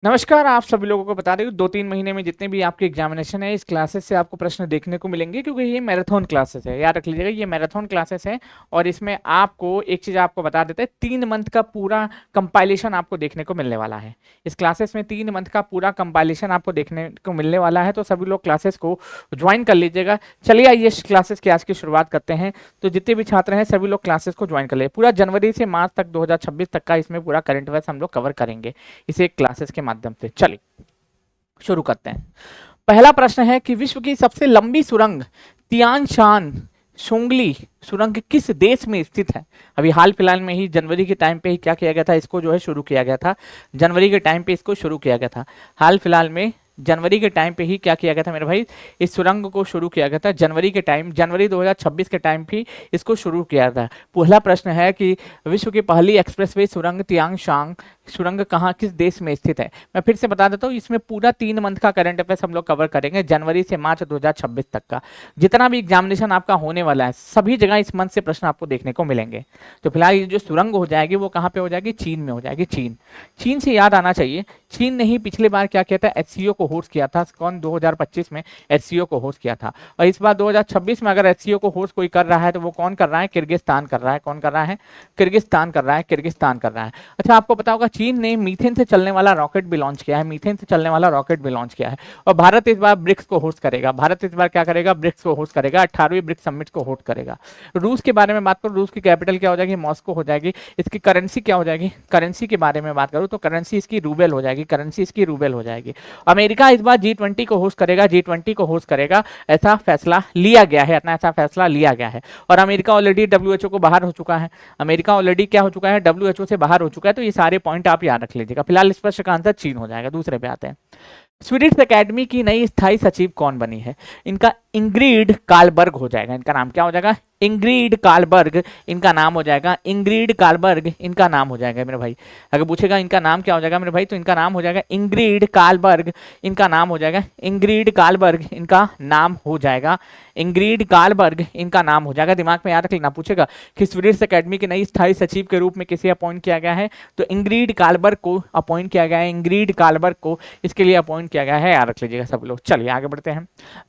नमस्कार, आप सभी लोगों को बता दें कि 2-3 महीने में जितने भी आपके एग्जामिनेशन है, इस क्लासेस से आपको प्रश्न देखने को मिलेंगे क्योंकि ये मैराथन क्लासेस है। याद रख लीजिएगा, ये मैराथन क्लासेस है और इसमें आपको एक चीज़ आपको बता देते हैं, 3 मंथ का पूरा कंपाइलेशन आपको देखने को मिलने वाला है। इस क्लासेस में 3 मंथ का पूरा कंपाइलेशन आपको देखने को मिलने वाला है, तो सभी लोग क्लासेस को ज्वाइन कर लीजिएगा। चलिए आइए इस क्लासेस की आज की शुरुआत करते हैं। तो जितने भी छात्र हैं सभी लोग क्लासेस को ज्वाइन कर ले। पूरा जनवरी से मार्च तक 2026 तक का इसमें पूरा करंट अफेयर्स हम लोग कवर करेंगे इसे क्लासेस के माध्यम से। चलिए शुरू करते हैं। पहला प्रश्न है कि विश्व की सबसे लंबी सुरंग तियान शान शोंगली सुरंग किस देश में स्थित है? अभी हाल फिलहाल में ही जनवरी के टाइम पे ही क्या किया गया था, इसको जो है शुरू किया गया था। जनवरी के टाइम पे इसको शुरू किया गया था। हाल फिलहाल में जनवरी के टाइम पे ही क्या किया गया था मेरे भाई, इस सुरंग को शुरू किया गया था। जनवरी 2026 के टाइम भी इसको शुरू किया था। पहला प्रश्न है कि विश्व की पहली एक्सप्रेसवे सुरंग तियांगशांग सुरंग कहाँ किस देश में स्थित है? मैं फिर से बता देता हूँ, इसमें पूरा 3 मंथ का करंट अफेयर्स हम लोग कवर करेंगे जनवरी से मार्च 2026 तक का। जितना भी एग्जामिनेशन आपका होने वाला है सभी जगह इस मंथ से प्रश्न आपको देखने को मिलेंगे। तो फिलहाल ये जो सुरंग हो जाएगी वो कहाँ पे हो जाएगी? चीन में हो जाएगी। चीन से याद आना चाहिए, चीन ने ही पिछले बार क्या किया था, एचसीओ को होस्ट किया था। कौन? 2025 में एचसीओ को होस्ट किया था। और इस बार 2026 में अगर एचसीओ को होस्ट कोई कर रहा है तो वो कौन कर रहा है? किर्गिस्तान कर रहा है। कौन कर रहा है? किर्गिस्तान कर रहा है। किर्गिस्तान कर रहा है। अच्छा, आपको पता होगा चीन ने मीथेन से चलने वाला रॉकेट भी लॉन्च किया है। मीथेन से चलने वाला रॉकेट भी लॉन्च किया है। और भारत इस बार ब्रिक्स को होस्ट करेगा। भारत इस बार क्या करेगा? ब्रिक्स को होस्ट करेगा। 18वीं ब्रिक्स समिट को होस्ट करेगा। रूस के बारे में बात करूं, रूस की कैपिटल क्या हो जाएगी? मॉस्को हो जाएगी। इसकी करेंसी क्या हो जाएगी? करेंसी के बारे में बात करूं तो करेंसी इसकी रूबेल हो जाएगी। करेंसी इसकी रूबेल हो जाएगी। अमेरिका इस बार G20 को होस्ट करेगा। G20 को होस्ट करेगा, ऐसा फैसला लिया गया है। इतना ऐसा फैसला लिया गया है। और अमेरिका ऑलरेडी डब्ल्यूएचओ को बाहर हो चुका है। अमेरिका ऑलरेडी क्या हो चुका है? डब्ल्यूएचओ से बाहर हो चुका है। तो ये सारे पॉइंट आप याद रख लीजिएगा। फिलहाल इस प्रश्न का आंसर चीन हो जाएगा। दूसरे पे आते हैं। स्वीडिश एकेडमी की नई स्थायी सचिव कौन बनी है? इनका इंग्रिड कालबर्ग हो जाएगा। इनका नाम क्या हो जाएगा? इंग्रिड कालबर्ग इनका नाम हो जाएगा। इंग्रिड कालबर्ग इनका नाम हो जाएगा मेरे भाई। अगर पूछेगा इनका नाम क्या हो जाएगा मेरे भाई, तो इनका नाम हो जाएगा इंग्रिड कालबर्ग। इनका नाम हो जाएगा इंग्रिड कालबर्ग। इनका नाम हो जाएगा इंग्रिड कालबर्ग। इनका नाम हो जाएगा। दिमाग में याद रख लेना। पूछेगा कि स्वीडिश एकेडमी की नई स्थायी सचिव के रूप में किसे अपॉइंट किया गया है, तो इंग्रिड कालबर्ग को अपॉइंट किया गया है। इंग्रिड कालबर्ग को इसके लिए अपॉइंट किया गया है। याद रख लीजिएगा सब लोग। चलिए आगे बढ़ते हैं।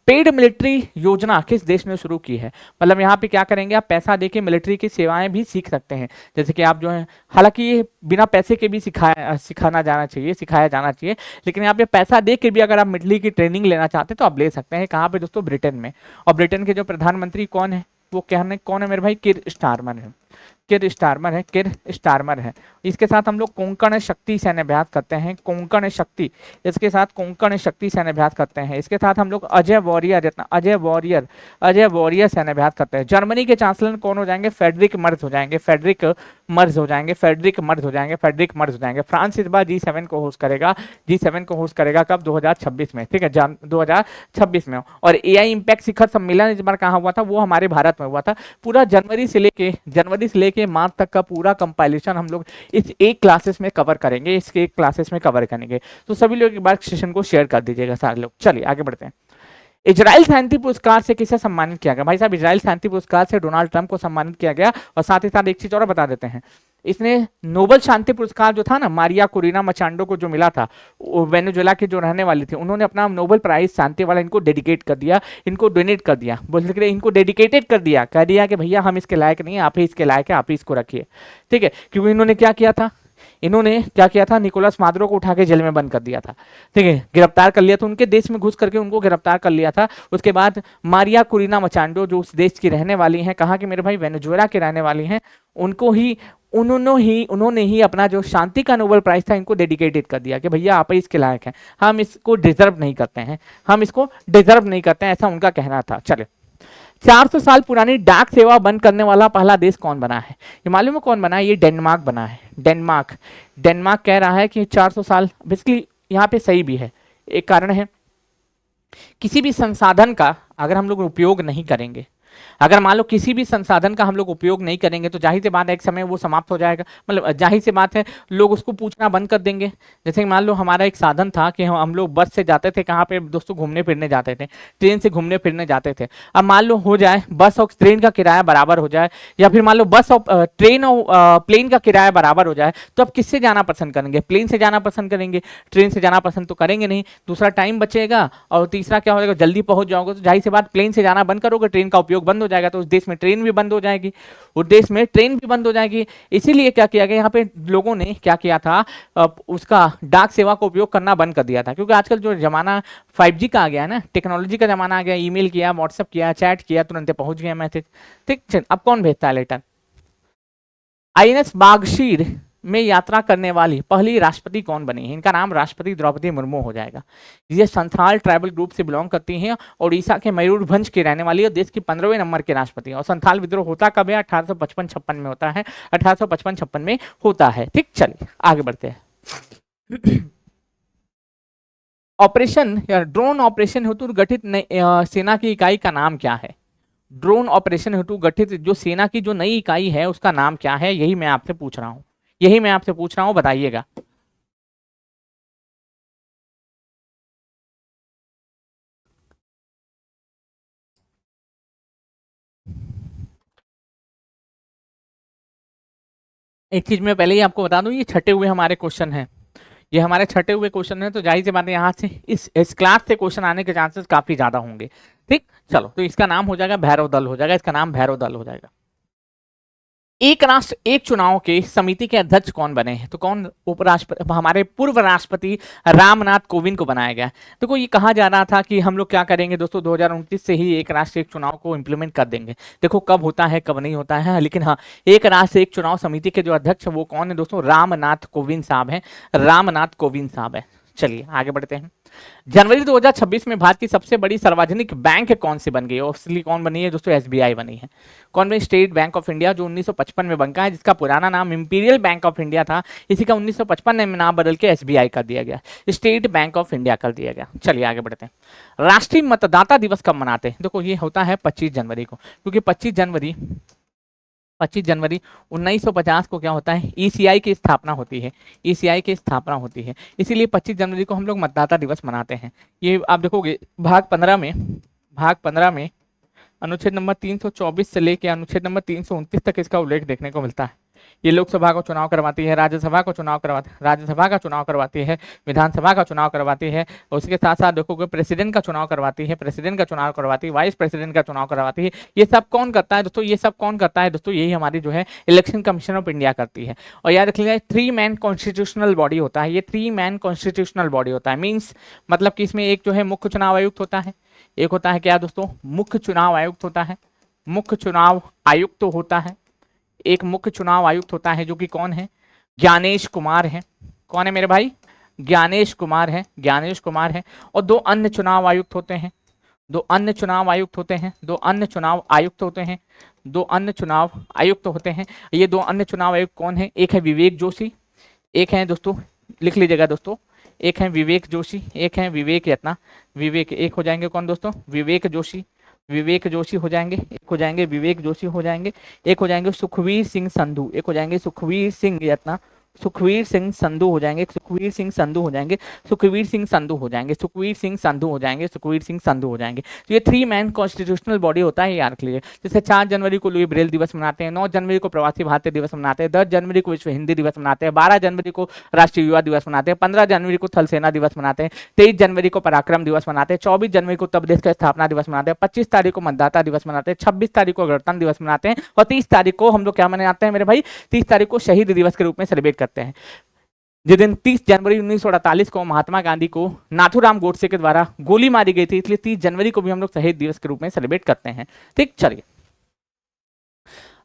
पेड मिलिट्री योजना किस देश ने शुरू की है? मतलब यहाँ पे क्या करेंगे, आप पैसा देके मिलिट्री की सेवाएं भी सीख सकते हैं। जैसे कि आप जो है, हालांकि ये बिना पैसे के भी सिखाया जाना चाहिए, लेकिन यहाँ पे पैसा दे के भी अगर आप मिलिट्री की ट्रेनिंग लेना चाहते हैं तो आप ले सकते हैं। कहाँ पे दोस्तों? ब्रिटेन में। और ब्रिटेन के जो प्रधानमंत्री कौन है, वो कौन है मेरे भाई? किर स्टारमर है। किर स्टारमर है। इसके साथ हम लोग कोंकण शक्ति सैन्य अभ्यास करते हैं। कोंकण शक्ति, इसके साथ कोंकण शक्ति सैन्य अभ्यास करते हैं। इसके साथ हम लोग अजय वॉरियर सैन्य अभ्यास करते हैं। जर्मनी के चांसलर कौन हो जाएंगे? फेडरिक मर्ज हो जाएंगे। फ्रांस इस बार G7 को होस्ट करेगा। कब? 2026 में। ठीक है, 2026 में। और एआई इंपैक्ट शिखर सम्मेलन इस बार कहाँ हुआ था? वो हमारे भारत में हुआ था। पूरा जनवरी से लेके मार्च तक का पूरा कंपाइलेशन हम लोग इस एक क्लासेस में कवर करेंगे। तो सभी लोग एक बार सेशन को शेयर कर दीजिएगा सारे लोग। चलिए आगे बढ़ते हैं। इजराइल शांति पुरस्कार से किसे सम्मानित किया गया? भाई साहब, इजराइल शांति पुरस्कार से डोनाल्ड ट्रंप को सम्मानित किया गया। और साथ ही साथ एक चीज और बता देते हैं, इसने नोबेल शांति पुरस्कार जो था ना, मारिया कुरीना मचांडो को जो मिला था, वेनेजुएला की जो रहने वाली थी, उन्होंने अपना नोबेल प्राइज शांति वाला इनको डेडिकेट कर दिया, इनको डोनेट कर दिया। बोलते रहे इनको डेडिकेटेड कर दिया, कह दिया कि भैया हम इसके लायक नहीं है, आप ही इसके लायक है, आप ही इसको रखिए। ठीक है, क्योंकि इन्होंने क्या किया था, निकोलस मादुरो को उठा के जेल में बंद कर दिया था। ठीक है, गिरफ्तार कर लिया था, उनके देश में घुस करके उनको गिरफ्तार कर लिया था। उसके बाद मारिया कुरीना मचांडो जो उस देश की रहने वाली हैं, कहाँ की मेरे भाई? वेनेजुएला के रहने वाली हैं, उन्होंने ही अपना जो शांति का नोबेल प्राइज था इनको डेडिकेटेड कर दिया कि भैया आप ही इसके लायक हैं, हम इसको डिजर्व नहीं करते हैं, ऐसा उनका कहना था। चले, 400 साल पुरानी डाक सेवा बंद करने वाला पहला देश कौन बना है? ये मालूम है कौन बना है? ये डेनमार्क बना है। डेनमार्क कह रहा है कि 400 साल, बेसिकली यहाँ पे सही भी है। एक कारण है, किसी भी संसाधन का अगर हम लोग उपयोग नहीं करेंगे अगर मान लो किसी भी संसाधन का हम लोग उपयोग नहीं करेंगे तो जाहिर सी बात है एक समय वो समाप्त हो जाएगा, मतलब जाहिर सी बात है लोग उसको पूछना बंद कर देंगे। जैसे कि मान लो हमारा एक साधन था कि हम लोग बस से जाते थे, कहाँ पे दोस्तों, घूमने फिरने जाते थे, ट्रेन से घूमने फिरने जाते थे। अब मान लो हो जाए बस और ट्रेन का किराया बराबर हो जाए, या फिर मान लो बस और ट्रेन और प्लेन का किराया बराबर हो जाए, तो अब किससे जाना पसंद करेंगे? प्लेन से जाना पसंद करेंगे, ट्रेन से जाना पसंद तो करेंगे नहीं। दूसरा टाइम बचेगा, और तीसरा क्या हो जाएगा, जल्दी पहुंच जाओगे। तो जाहिर सी बात प्लेन से जाना बंद करोगे, ट्रेन का उपयोग बंद हो जाएगा, तो उस देश में ट्रेन भी बंद हो जाएगी, उस देश में ट्रेन भी बंद हो जाएगी। इसीलिए क्या किया गया, यहाँ पे लोगों ने क्या किया था, उसका डाक सेवा का उपयोग करना बंद कर दिया था। क्योंकि आजकल जो जमाना 5G का आ गया है ना, टेक्नोलॉजी का जमाना आ गया, ईमेल किया, व्हाट्सएप किया, चैट किया, तुरंत पहुंच गया मैसेज। ठीक, चल अब कौन भेजता है लेटर? INS बागशीर में यात्रा करने वाली पहली राष्ट्रपति कौन बनी है? इनका नाम राष्ट्रपति द्रौपदी मुर्मू हो जाएगा। ये संथाल ट्राइबल ग्रुप से बिलोंग करती हैं, उड़ीसा के मयूरभंज की रहने वाली है, देश की 15वें नंबर के राष्ट्रपति। और संथाल विद्रोह होता कब है? 1855-56 में होता है, 1855-56 में होता है। ठीक, चलिए आगे बढ़ते हैं। ऑपरेशन या ड्रोन ऑपरेशन हेतु गठित सेना की इकाई का नाम क्या है? ड्रोन ऑपरेशन हेतु गठित जो सेना की जो नई इकाई है उसका नाम क्या है? यही मैं आपसे पूछ रहा हूं, यही मैं आपसे पूछ रहा हूं, बताइएगा। एक चीज मैं पहले ही आपको बता दूं, ये छठे हुए हमारे क्वेश्चन हैं, ये हमारे छठे हुए क्वेश्चन हैं, तो जाहिर सी बात है यहाँ से इस क्लास से क्वेश्चन आने के चांसेस काफी ज्यादा होंगे। ठीक, चलो, तो इसका नाम हो जाएगा भैरव दल, हो जाएगा इसका नाम भैरव दल हो जाएगा। एक राष्ट्र एक चुनाव के समिति के अध्यक्ष कौन बने हैं? तो कौन? उपराष्ट्रपति, हमारे पूर्व राष्ट्रपति रामनाथ कोविंद को बनाया गया। देखो ये कहा जा रहा था कि हम लोग क्या करेंगे दोस्तों, 2029 से ही एक राष्ट्र एक चुनाव को इंप्लीमेंट कर देंगे। देखो कब होता है कब नहीं होता है, लेकिन हाँ, एक राष्ट्र एक चुनाव समिति के जो अध्यक्ष वो कौन है दोस्तों? रामनाथ कोविंद साहब है, रामनाथ कोविंद साहब है। चलिए आगे बढ़ते हैं। जनवरी 2026 में भारत की सबसे बड़ी सार्वजनिक बैंक कौन सी बन गई? ऑब्वियसली कौन बनी है दोस्तों? SBI बनी है। कौन बनी? स्टेट बैंक ऑफ इंडिया, जो 1955 में बनका है, जिसका पुराना नाम इंपीरियल बैंक ऑफ इंडिया था, इसी का 1955 में नाम बदल के SBI कर दिया गया, स्टेट बैंक ऑफ इंडिया कर दिया गया। चलिए आगे बढ़ते हैं। राष्ट्रीय मतदाता दिवस कब मनाते हैं? देखो ये होता है 25 जनवरी को, क्योंकि 25 जनवरी 1950 को क्या होता है? ECI की स्थापना होती है, ECI की स्थापना होती है, इसीलिए 25 जनवरी को हम लोग मतदाता दिवस मनाते हैं। ये आप देखोगे भाग 15 में अनुच्छेद नंबर 324 से लेकर अनुच्छेद नंबर 329 तक इसका उल्लेख देखने को मिलता है। ये लोकसभा को चुनाव करवाती है, राज्यसभा को चुनाव करवाती है, राज्यसभा का चुनाव करवाती है, विधानसभा का चुनाव करवाती है, उसके साथ साथ देखोगे प्रेसिडेंट का चुनाव करवाती है, प्रेसिडेंट का चुनाव करवाती है, वाइस प्रेसिडेंट का चुनाव करवाती है। ये सब कौन करता है दोस्तों? ये सब कौन करता है दोस्तों? यही हमारी जो है इलेक्शन कमीशन ऑफ इंडिया करती है। और याद रख लीजिए 3 मैन कॉन्स्टिट्यूशनल बॉडी होता है, ये 3 मैन कॉन्स्टिट्यूशनल बॉडी होता है। मीन्स मतलब कि इसमें एक जो है मुख्य चुनाव आयुक्त होता है, एक होता है क्या दोस्तों? मुख्य चुनाव आयुक्त होता है, मुख्य चुनाव आयुक्त होता है, एक मुख्य चुनाव आयुक्त होता है जो कि कौन है? ज्ञानेश कुमार है। कौन है मेरे भाई? ज्ञानेश कुमार है, ज्ञानेश कुमार है। और 2 अन्य चुनाव आयुक्त होते हैं, 2 अन्य चुनाव आयुक्त होते हैं, 2 अन्य चुनाव आयुक्त होते हैं, 2 अन्य चुनाव आयुक्त होते हैं। ये 2 अन्य चुनाव आयुक्त कौन है? एक है विवेक जोशी, एक है दोस्तों, लिख लीजिएगा दोस्तों, एक है विवेक जोशी, एक है विवेक यत्ना। विवेक एक हो जाएंगे कौन दोस्तों? विवेक जोशी, विवेक जोशी हो जाएंगे, एक हो जाएंगे विवेक जोशी हो जाएंगे, एक हो जाएंगे सुखवीर सिंह संधू, एक हो जाएंगे सुखवीर सिंह यत्ना, सुखवीर सिंह संधू हो जाएंगे, सुखवीर सिंह संधू हो जाएंगे, सुखवीर सिंह संधू हो जाएंगे, सुखवीर सिंह संधू हो जाएंगे, सुखवीर सिंह संधू हो जाएंगे। तो ये 3 मैन कॉन्स्टिट्यूशनल बॉडी होता है, याद रख लीजिए। जैसे 4 जनवरी को लुई ब्रेल दिवस मनाते हैं, 9 जनवरी को प्रवासी भारतीय दिवस मनाते हैं, 10 जनवरी को विश्व हिंदी दिवस मनाते हैं, 12 जनवरी को राष्ट्रीय युवा दिवस मनाते हैं, 15 जनवरी को थल सेना दिवस मनाते हैं, 23 जनवरी को पराक्रम दिवस मनाते हैं, 24 जनवरी को उत्तर प्रदेश का स्थापना दिवस मनाते हैं, 25 तारीख को मतदाता दिवस मनाते हैं, 26 तारीख को गणतंत्र दिवस मनाते हैं, और 30 तारीख को हम लोग क्या मनाते हैं मेरे भाई? 30 तारीख को शहीद दिवस के रूप में सेलिब्रेट करते हैं। जिस दिन 30 जनवरी 1948 को महात्मा गांधी को नाथूराम गोडसे के द्वारा गोली मारी गई थी, इसलिए 30 जनवरी को भी हम लोग शहीद दिवस के रूप में सेलिब्रेट करते हैं। ठीक, चलिए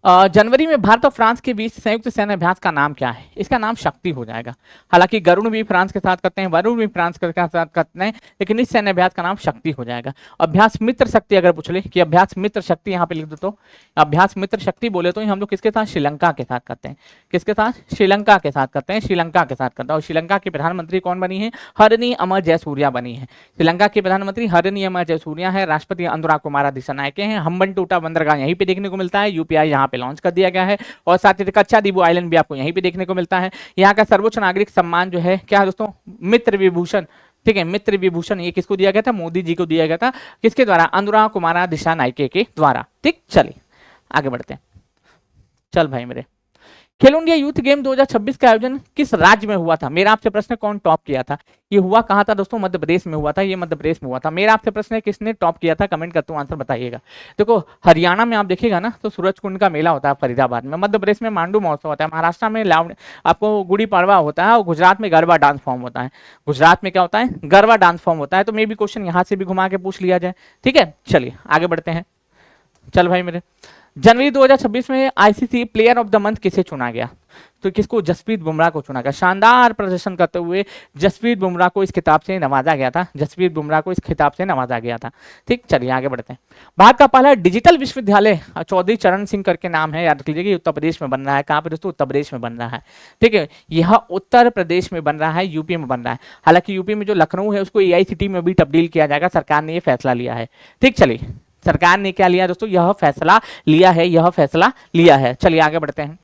जनवरी में भारत और फ्रांस के बीच संयुक्त सैन्य अभ्यास का नाम क्या है? इसका नाम शक्ति हो जाएगा। हालांकि गरुड़ भी फ्रांस के साथ करते हैं, वरुण भी फ्रांस के साथ करते हैं, लेकिन इस सैन्य अभ्यास का नाम शक्ति हो जाएगा। अभ्यास मित्र शक्ति अगर पूछ ले कि अभ्यास मित्र शक्ति, यहाँ पे लिख दो तो अभ्यास मित्र शक्ति बोले तो हम लोग किसके साथ? श्रीलंका के साथ करते हैं। किसके साथ? श्रीलंका के साथ करते हैं। श्रीलंका के साथ करते हैं। और श्रीलंका की प्रधानमंत्री कौन बनी है? हरनी अमर जयसूर्या बनी है। श्रीलंका की प्रधानमंत्री हरनी अमर जयसूर्या है। राष्ट्रपति अनुराग कुमार दिशानायके हैं। हम्बनटोटा बंदरगाह यहीं पे देखने को मिलता है। यूपीआई यहाँ पे लॉन्च कर दिया गया है। और साथ ही कच्चा दीबू आइलैंड भी आपको यहीं पे देखने को मिलता है। यहाँ का सर्वोच्च नागरिक सम्मान जो है क्या है दोस्तों? मित्र विभूषण। ठीक है, मित्र विभूषण ये किसको दिया गया था? मोदी जी को दिया गया था। किसके द्वारा? अनुराग कुमार दिशानायके के द्वारा। ठीक, चलिए आगे बढ़ते हैं। चल भाई मेरे, खेलो इंडिया यूथ गेम 2026 का आयोजन किस राज्य में हुआ था? मेरा आपसे प्रश्न है कौन टॉप किया था? ये हुआ कहाँ था दोस्तों? मध्य प्रदेश में हुआ था। ये मध्य प्रदेश में हुआ था। मेरा आपसे प्रश्न है किसने टॉप किया था? कमेंट करते हुए आंसर बताइएगा। देखो हरियाणा में आप देखिएगा ना तो सूरज कुंड का मेला होता है फरीदाबाद में। मध्य प्रदेश में मांडू महोत्सव होता है। महाराष्ट्र में आपको गुड़ी पड़वा होता है। और गुजरात में गरबा डांस फॉर्म होता है। गुजरात में क्या होता है? गरबा डांस फॉर्म होता है। तो मे भी क्वेश्चन यहाँ से भी घुमा के पूछ लिया जाए। ठीक है, चलिए आगे बढ़ते हैं। चल भाई मेरे, जनवरी 2026 में ICC player of the month किसे चुना गया? तो किसको? जसप्रीत बुमराह को चुना गया। शानदार प्रदर्शन करते हुए जसप्रीत बुमराह को इस खिताब से नवाजा गया था। जसप्रीत बुमराह को इस खिताब से नवाजा गया था। ठीक, चलिए आगे बढ़ते हैं। भारत का पहला डिजिटल विश्वविद्यालय चौधरी चरण सिंह करके नाम है, याद रख लीजिए। उत्तर प्रदेश में बन रहा है। कहाँ पे दोस्तों? उत्तर प्रदेश में बन रहा है। ठीक है, यह उत्तर प्रदेश में बन रहा है, यूपी में बन रहा है। हालांकि यूपी में जो लखनऊ है उसको एआईसीटी में भी तब्दील किया जाएगा। सरकार ने यह फैसला लिया है। ठीक, चलिए सरकार ने क्या लिया दोस्तों? यह फैसला लिया है। यह फैसला लिया है। चलिए आगे बढ़ते हैं।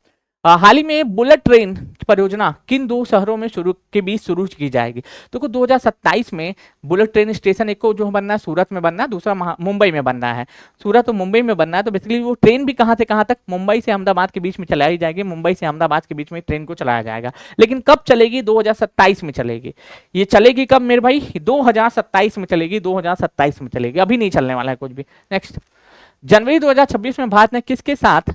हाल ही में बुलेट ट्रेन परियोजना किन दो शहरों में के बीच शुरू की जाएगी? तो 2027 में बुलेट ट्रेन स्टेशन एक को जो बनना है सूरत में बनना है, दूसरा मुंबई में बनना है। सूरत और मुंबई में बनना है। तो बेसिकली वो ट्रेन भी कहाँ से कहाँ तक? मुंबई से अहमदाबाद के बीच में चलाई जाएगी। मुंबई से अहमदाबाद के बीच में ट्रेन को चलाया जाएगा। लेकिन कब चलेगी? 2027 में चलेगी। ये चलेगी कब मेरे भाई? 2027 में चलेगी। 2027 में चलेगी, अभी नहीं चलने वाला है कुछ भी। नेक्स्ट, जनवरी 2026 में भारत ने किसके साथ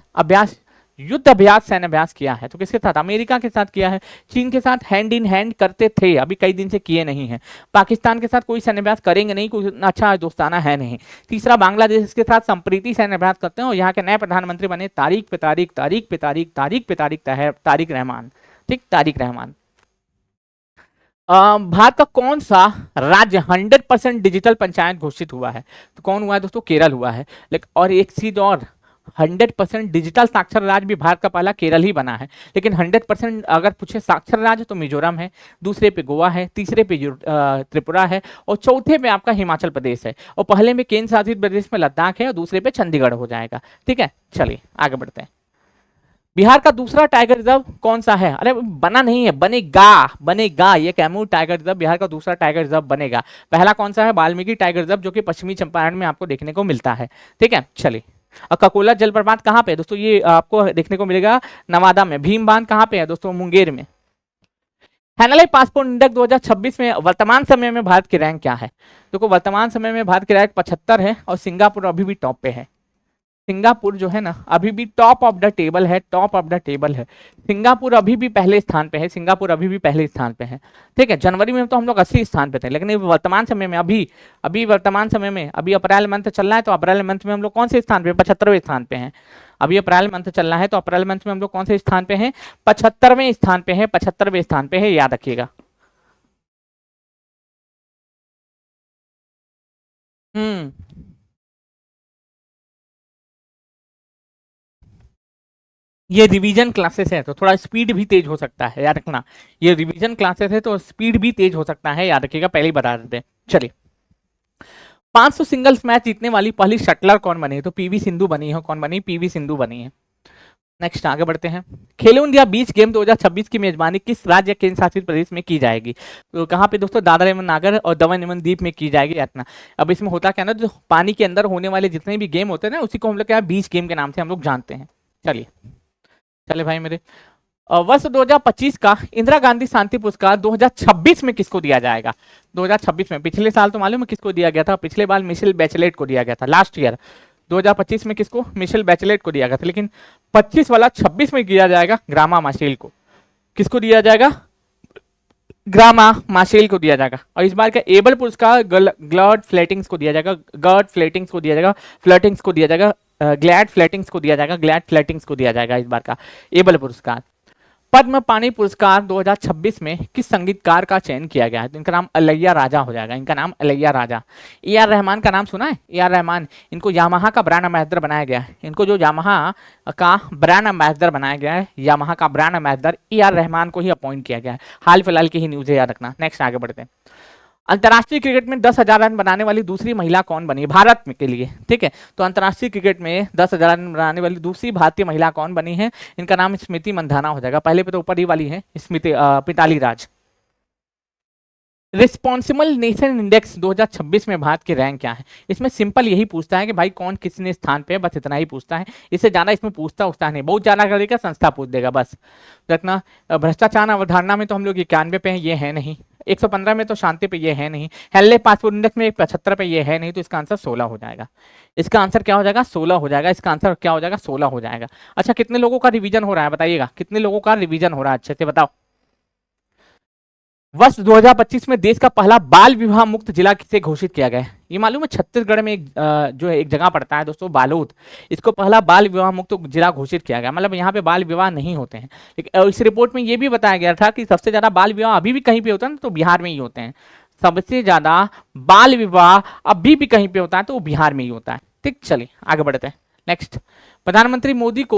युद्ध अभ्यास सैन्य अभ्यास किया है? तो किसके साथ? अमेरिका के साथ किया है। चीन के साथ हैंड इन हैंड करते थे, अभी कई दिन से किए नहीं है। पाकिस्तान के साथ कोई सैन्य अभ्यास करेंगे नहीं, कोई अच्छा दोस्ताना है नहीं। तीसरा, बांग्लादेश के साथ संप्रीति सैन्य अभ्यास करते हैं। और यहाँ के नए प्रधानमंत्री बने तारिक रहमान। ठीक, तारिक रहमान। भारत का कौन सा राज्य 100% डिजिटल पंचायत घोषित हुआ है? तो कौन हुआ है दोस्तों? केरल हुआ है। लेकिन और एक चीज और, 100% डिजिटल साक्षर राज्य भी भारत का पहला केरल ही बना है। लेकिन 100% अगर पूछे साक्षर राज्य तो मिजोरम है, दूसरे पे गोवा है, तीसरे पे त्रिपुरा है, और चौथे पे आपका हिमाचल प्रदेश है, और पहले में केंद्र शासित प्रदेश में लद्दाख है, और दूसरे पे चंडीगढ़ हो जाएगा। ठीक है, चलिए आगे बढ़ते हैं। बिहार का दूसरा टाइगर रिजर्व कौन सा है? अरे बना नहीं है, बनेगा। ये कैमूर टाइगर रिजर्व बिहार का दूसरा टाइगर रिजर्व बनेगा। पहला कौन सा है? वाल्मीकि टाइगर रिजर्व, जो कि पश्चिमी चंपारण में आपको देखने को मिलता है। ठीक है, चलिए। ककोला जलप्रपात कहाँ पे है दोस्तों? ये आपको देखने को मिलेगा नवादा में। भीम बांध कहाँ पे है दोस्तों? मुंगेर में। हैनलाई पासपोर्ट इंडेक्स 2026 में वर्तमान समय में भारत की रैंक क्या है? देखो वर्तमान समय में भारत की रैंक 75 है, और सिंगापुर अभी भी टॉप पे है। सिंगापुर जो है ना अभी भी टॉप ऑफ द टेबल है। सिंगापुर अभी भी पहले स्थान पे है। ठीक है, जनवरी में तो हम लोग 80 स्थान पे थे, लेकिन वर्तमान समय में अभी अप्रैल मंथ चल रहा है, तो अप्रैल मंथ में हम लोग कौन से स्थान पे? 75वें स्थान पे हैं। अभी अप्रैल मंथ चल रहा है, तो अप्रैल मंथ में हम लोग कौन से स्थान पे हैं? 75वें स्थान पे है, याद रखिएगा। ये रिवीजन क्लासेस है तो थोड़ा स्पीड भी तेज हो सकता है, याद रखना। ये रिवीजन क्लासेस है तो स्पीड भी तेज हो सकता है, याद रखिएगा, पहले ही बता देते हैं। चलिए, 500 सिंगल्स मैच जीतने वाली पहली शटलर कौन बनी है? तो पीवी सिंधु बनी है। कौन बनी? पीवी सिंधु बनी है। नेक्स्ट आगे बढ़ते हैं। खेलो इंडिया बीच गेम 2026 की मेजबानी किस राज्य केंद्र शासित प्रदेश में की जाएगी? तो कहाँ पे दोस्तों? दादरा एवं नागर और दमन एवं दीव में की जाएगी। इतना अब इसमें होता क्या ना, जो पानी के अंदर होने वाले जितने भी गेम होते हैं ना, उसी को हम लोग क्या बीच गेम के नाम से हम लोग जानते हैं। चलिए भाई मेरे, वर्ष 2025 का इंदिरा गांधी शांति पुरस्कार 2026 में किसको दिया जाएगा? 2026 में, पिछले साल तो मालूम है किसको दिया गया था? पिछले बार मिशेल बैचलेट को दिया गया था, लास्ट ईयर। 2025 में किसको? मिशेल बैचलेट को दिया गया था। लेकिन 25 वाला 26 में दिया जाएगा ग्रामा माशेल को। किसको दिया जाएगा? ग्रामा माशेल को दिया जाएगा। और इस बार का एबल पुरस्कार ग्लड फ्लेटिंग्स को दिया जाएगा, गर्ड फ्लेटिंग्स को दिया जाएगा, फ्लेटिंग्स को दिया जाएगा, ग्लैड फ्लेटिंग्स को दिया जाएगा, ग्लैड फ्लेटिंग्स को दिया जाएगा इस बार का एबल पुरस्कार। पद्म पाणि पुरस्कार 2026 में किस संगीतकार का चयन किया गया है? तो इनका नाम अलैया राजा हो जाएगा, इनका नाम अलैया राजा। ए आर रहमान का नाम सुना है? ए आर रहमान, इनको यामाहा का ब्रांड एम्बेसडर बनाया गया है, इनको जो यामाहा का ब्रांड एम्बेसडर बनाया गया है, यामाहा का brand ambassador A R Rahman को ही अपॉइंट किया गया है। हाल फिलहाल की ही न्यूज है, याद रखना। नेक्स्ट आगे बढ़ते हैं। अंतर्राष्ट्रीय क्रिकेट में 10,000 रन बनाने वाली दूसरी महिला कौन बनी है भारत में के लिए? ठीक है, तो अंतर्राष्ट्रीय क्रिकेट में 10,000 रन बनाने वाली दूसरी भारतीय महिला कौन बनी है? इनका नाम स्मृति मंधाना हो जाएगा। पहले पे तो ऊपर ही वाली है स्मृति पिताली राज। रिस्पॉन्सिबल नेशन इंडेक्स 2026 में भारत की रैंक क्या है? इसमें सिंपल यही पूछता है कि भाई कौन कितने स्थान पे है, बस इतना ही पूछता है, इससे ज्यादा इसमें पूछता नहीं। बहुत ज्यादा करेगा संस्था पूछ देगा बस। देखना, भ्रष्टाचार अवधारणा में तो हम लोग 91 पे हैं, ये है नहीं। 115 में तो शांति पे ये है नहीं। हेल्ले पासपोर्ट इंडेक्स में 75 पे ये है नहीं, तो इसका आंसर 16 हो जाएगा। इसका आंसर क्या हो जाएगा? 16 हो जाएगा। इसका आंसर क्या हो जाएगा? 16 हो जाएगा। अच्छा, कितने लोगों का रिवीजन हो रहा है बताइएगा, कितने लोगों का रिवीजन हो रहा है अच्छे से बताओ। वर्ष 2025 में देश का पहला बाल विवाह मुक्त जिला किसे घोषित किया गया है? ये मालूम है, छत्तीसगढ़ में एक जो है एक जगह पड़ता है दोस्तों, बालोद, इसको पहला बाल विवाह मुक्त जिला घोषित किया गया। मतलब यहाँ पे बाल विवाह नहीं होते हैं। लेकिन इस रिपोर्ट में ये भी बताया गया था कि सबसे ज्यादा बाल विवाह अभी भी कहीं पे होता है ना, तो बिहार में ही होते हैं। सबसे ज्यादा बाल विवाह अभी भी कहीं पे होता है तो वो बिहार में ही होता है। ठीक, चलिए आगे बढ़ते हैं। नेक्स्ट, प्रधानमंत्री मोदी को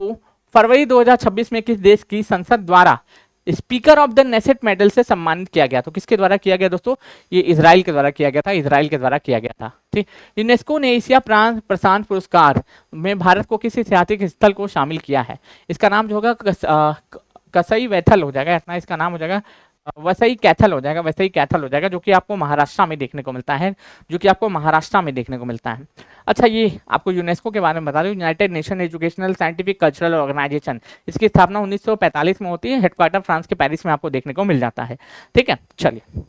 फरवरी 2026 में किस देश की संसद द्वारा speaker of the Knesset medal से सम्मानित किया गया? तो किसके द्वारा किया गया दोस्तों? ये इजराइल के द्वारा किया गया था, इजराइल के द्वारा किया गया था। ठीक, यूनेस्को ने एशिया प्रशांत पुरस्कार में भारत को किस ऐतिहासिक स्थल को शामिल किया है? इसका नाम जो होगा कसई वैथल हो जाएगा, इतना इसका नाम हो जाएगा, वसई कैथल हो जाएगा, वसई कैथल हो जाएगा, जो कि आपको महाराष्ट्र में देखने को मिलता है, जो कि आपको महाराष्ट्र में देखने को मिलता है। अच्छा, ये आपको यूनेस्को के बारे में बता दूं, United Nation Educational Scientific Cultural Organization, इसकी स्थापना 1945 में होती है। हेडक्वार्टर फ्रांस के पेरिस में आपको देखने को मिल जाता है। ठीक है, चलिए।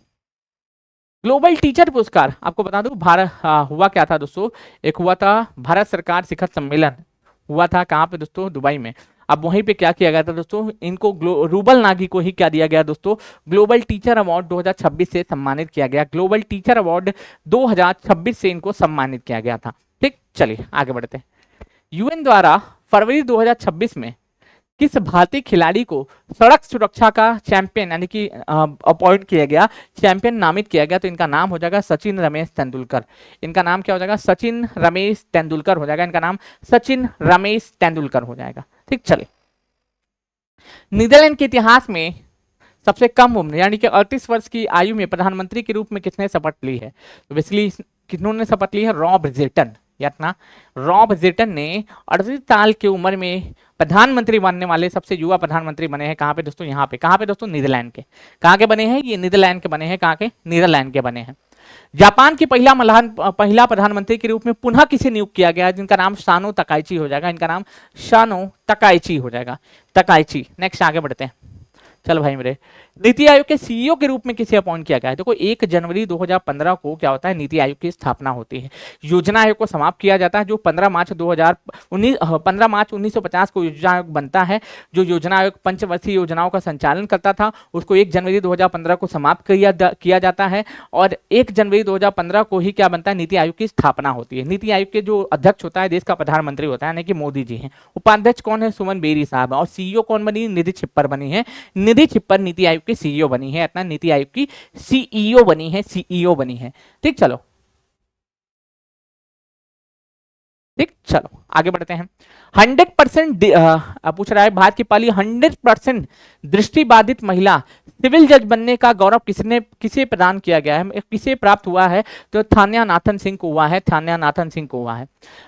ग्लोबल टीचर पुरस्कार आपको बता दूं भारत हुआ क्या था दोस्तों, एक हुआ था भारत सरकार शिखर सम्मेलन हुआ था, कहाँ पे दोस्तों? दुबई में। अब वहीं पे क्या किया गया था दोस्तों, इनको रूबल नागी को ही क्या दिया गया दोस्तों? ग्लोबल टीचर अवार्ड 2026 से सम्मानित किया गया। ग्लोबल टीचर अवार्ड 2026 से इनको सम्मानित किया गया था। ठीक, चलिए आगे बढ़ते हैं। यूएन द्वारा फरवरी 2026 में किस भारतीय खिलाड़ी को सड़क सुरक्षा का चैंपियन यानी कि अपॉइंट किया गया, चैंपियन नामित किया गया? तो इनका नाम हो जाएगा सचिन रमेश तेंदुलकर। इनका नाम क्या हो जाएगा? सचिन रमेश तेंदुलकर हो जाएगा। इनका नाम सचिन रमेश तेंदुलकर हो जाएगा। ठीक, चलिए। नीदरलैंड के इतिहास में सबसे कम उम्र यानी कि 38 वर्ष की आयु में प्रधानमंत्री के रूप में किसने शपथ ली है? तो बेसिकली किन्होंने शपथ ली है? रॉब जेटन। यातना रॉब जेटन ने 38 साल की उम्र में प्रधानमंत्री बनने वाले सबसे युवा प्रधानमंत्री बने हैं। कहां पे दोस्तों? यहाँ पे। कहां पे दोस्तों? नीदरलैंड के। कहां के बने हैं ये? नीदरलैंड के बने हैं। कहां के? नीदरलैंड के बने हैं। जापान की पहिला प्रधानमंत्री के रूप में पुनः किसे नियुक्त किया गया, जिनका नाम शानो तकाइची हो जाएगा? इनका नाम शानो तकाइची हो जाएगा, तकाइची। नेक्स्ट आगे बढ़ते हैं। चलो भाई मेरे, नीति आयोग के सीईओ के रूप में किसे अपॉइंट किया गया है? देखो 1 जनवरी 2015 को क्या होता है? नीति आयोग की स्थापना होती है। योजना आयोग को समाप्त किया जाता है, जो 15 मार्च 1950 को योजना आयोग बनता है। जो योजना आयोग पंचवर्षीय योजनाओं का संचालन करता था, उसको 1 जनवरी 2015 को समाप्त किया जाता है। और 1 जनवरी 2015 को ही क्या बनता है? नीति आयोग की स्थापना होती है। नीति आयोग के जो अध्यक्ष होता है देश का प्रधानमंत्री होता है, यानी कि मोदी जी हैं। उपाध्यक्ष कौन है? सुमन बेरी साहब। और सीईओ कौन बनी? निधि छिप्पर बनी है। निधि छिप्पर नीति आयोग की सीईओ बनी है। इतना नीति आयोग की सीईओ बनी है, सीईओ बनी है। ठीक, चलो ठीक, चलो आगे बढ़ते हैं। 100% पूछ रहा है, भारत की पहली 100% दृष्टिबाधित महिला सिविल जज बनने का गौरव किसे प्रदान किया गया है, किसे प्राप्त हुआ है? तो थान्या नाथन सिंह को हुआ है, थान्या नाथन सिंह को हुआ है।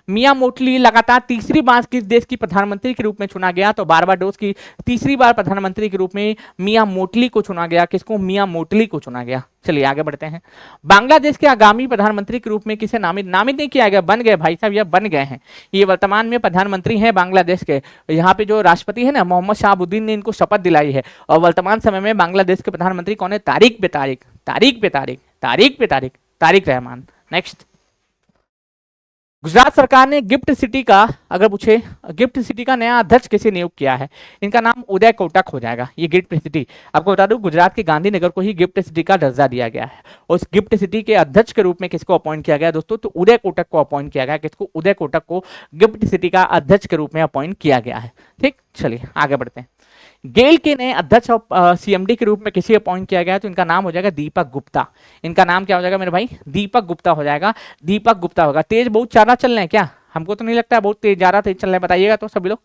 मिया मोटली लगातार तीसरी बार किस देश की प्रधानमंत्री के रूप में चुना गया? तो बारबाडोस की तीसरी बार प्रधानमंत्री के रूप में मिया मोटली को चुना गया। किसको? मिया मोटली को चुना गया। चलिए आगे बढ़ते हैं। बांग्लादेश के आगामी प्रधानमंत्री के रूप में किसे नामित नहीं किया गया, बन गए भाई साहब, ये बन गए हैं। ये वर्तमान में प्रधानमंत्री हैं बांग्लादेश के। यहाँ पे जो राष्ट्रपति है ना, मोहम्मद शहाबुद्दीन ने इनको शपथ दिलाई है। और वर्तमान समय में बांग्लादेश के प्रधानमंत्री कौन है? तारिक पे तारिक, तारिक पे तारिक, तारिक पे तारिक, तारिक रहमान। नेक्स्ट, गुजरात सरकार ने गिफ्ट सिटी का, अगर पूछे गिफ्ट सिटी का नया अध्यक्ष किसे नियुक्त किया है, इनका नाम उदय कोटक हो जाएगा। ये गिफ्ट सिटी, आपको बता दूं गुजरात के गांधीनगर को ही गिफ्ट सिटी का दर्जा दिया गया है। और उस गिफ्ट सिटी के अध्यक्ष के रूप में किसको अपॉइंट किया गया दोस्तों, तो उदय कोटक को अपॉइंट किया गया। किसको, उदय कोटक को गिफ्ट सिटी का अध्यक्ष के रूप में अपॉइंट किया गया है। ठीक, चलिए आगे बढ़ते हैं। गेल के नए अध्यक्ष और सीएमडी के रूप में किसे अपॉइंट किया गया है, तो इनका नाम हो जाएगा दीपक गुप्ता। इनका नाम क्या हो जाएगा मेरे भाई, दीपक गुप्ता हो जाएगा। दीपक गुप्ता होगा। तेज बहुत ज्यादा चल रहे हैं क्या, हमको तो नहीं लगता है बहुत तेज, ज्यादा तेज चल रहे हैं, बताइएगा तो सभी लोग।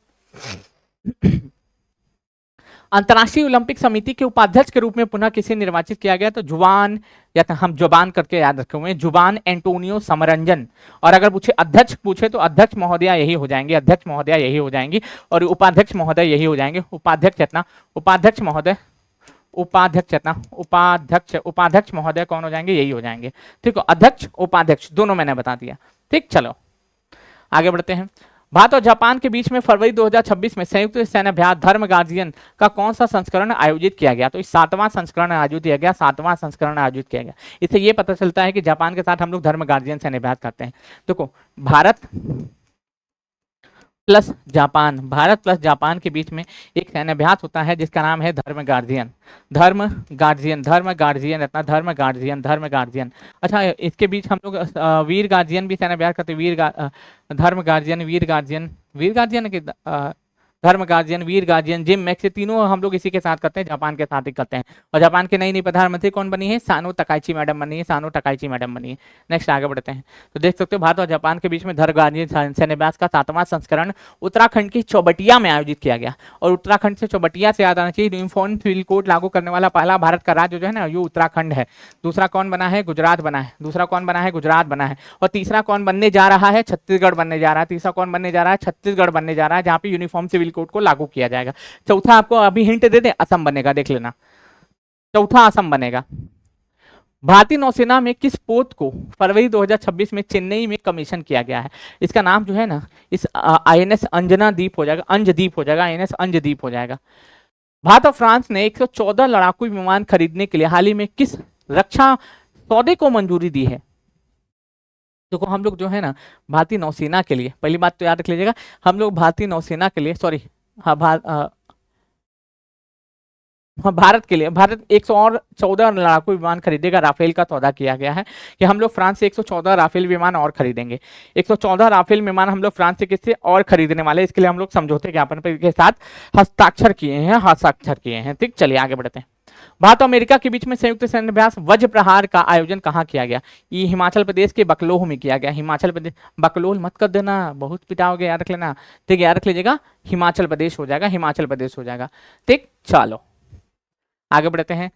अंतर्राष्ट्रीय ओलंपिक समिति के उपाध्यक्ष के रूप में पुनः किसे निर्वाचित किया गया, तो जुबान, या तो हम जुबान करके याद रखे हुए, जुबान एंटोनियो समरंजन। और अगर पूछे अध्यक्ष पूछे तो अध्यक्ष महोदया यही हो जाएंगे, अध्यक्ष महोदया यही हो जाएंगी, और उपाध्यक्ष महोदय यही हो जाएंगे। उपाध्यक्ष इतना, उपाध्यक्ष महोदय, उपाध्यक्ष इतना, उपाध्यक्ष महोदय कौन हो जाएंगे, यही हो जाएंगे। ठीक है, अध्यक्ष उपाध्यक्ष दोनों मैंने बता दिया। ठीक, चलो आगे बढ़ते हैं। भारत और जापान के बीच में फरवरी 2026 में संयुक्त सैन्याभ्यास धर्म गार्जियन का कौन सा संस्करण आयोजित किया गया, तो 7वां संस्करण आयोजित किया गया, 7वां संस्करण आयोजित किया गया। इससे यह पता चलता है कि जापान के साथ हम लोग धर्म गार्जियन सैन्याभ्यास करते हैं। देखो, Bharat plus Japan, Bharat plus Japan के बीच में एक सैन्याभ्यास होता है जिसका नाम है धर्म गार्जियन, धर्म गार्जियन, धर्म गार्जियन, इतना धर्म गार्जियन, धर्म गार्जियन। अच्छा, इसके बीच हम लोग वीर गार्जियन भी सैन्याभ्यास करते हैं, धर्म गार्जियन, वीर गार्जियन, वीर गार्जियन के धर्म गार्जियन, वीर गार्जियन, जिम मैक्स, ये तीनों हम लोग इसी के साथ करते हैं, जापान के साथ ही करते हैं। और जापान के नई नई प्रधानमंत्री कौन बनी है, सानो तकाइची मैडम बनी है, सानो तकाइची मैडम बनी है। नेक्स्ट आगे बढ़ते हैं। तो देख सकते हो भारत और जापान के बीच में धर्म गार्जियन सैन्याभ्यास का 7वां संस्करण उत्तराखंड की चौबटिया में आयोजित किया गया। और उत्तराखंड से चौबटिया से याद आना चाहिए, यूनिफॉर्म सिविल कोड लागू करने वाला पहला भारत का राज्य जो है ना, ये उत्तराखंड है। दूसरा कौन बना है, गुजरात बना है। दूसरा कौन बना है, गुजरात बना है। और तीसरा कौन बनने जा रहा है, छत्तीसगढ़ बनने जा रहा है। तीसरा कौन बनने जा रहा है, छत्तीसगढ़ बनने जा रहा है, जहां पे यूनिफॉर्म सिविल कोड को लागू किया जाएगा। चौथा आपको अभी हिंट दे दे, असम बनेगा, देख लेना, चौथा असम बनेगा। भारतीय नौसेना में किस पोत को फरवरी 2026 में चेन्नई में कमीशन किया गया है, इसका नाम जो है ना, इस आईएनएस अंजना द्वीप हो जाएगा, अंजदीप हो जाएगा, आईएनएस अंजदीप हो जाएगा। भारत और फ्रांस ने 114 लड़ाकू विमान खरीदने के लिए हाल ही में किस रक्षा सौदे को मंजूरी दी है। देखो, हम लोग जो है ना भारतीय नौसेना के लिए, पहली बात तो याद रख लीजिएगा, हम लोग भारतीय नौसेना के लिए, सॉरी, हाँ भारत के लिए, भारत 114 लड़ाकू विमान खरीदेगा, राफेल का सौदा किया गया है कि हम लोग फ्रांस से 114 राफेल विमान और खरीदेंगे। 114 राफेल विमान हम लोग फ्रांस से किससे और खरीदने वाले, इसके लिए हम लोग समझौते ज्ञापन पर के साथ हस्ताक्षर किए हैं। ठीक, चलिए आगे बढ़ते हैं। भारत और अमेरिका के बीच में संयुक्त सैन्याभ्यास वज्र प्रहार का आयोजन कहाँ किया गया, ये हिमाचल प्रदेश के बकलोह में किया गया। हिमाचल प्रदेश, बकलोल मत कर देना, बहुत पिटाओगे, याद रख लेना। ठीक, याद रख लीजिएगा, हिमाचल प्रदेश हो जाएगा, हिमाचल प्रदेश हो जाएगा। ठीक, चलो आगे बढ़ते हैं।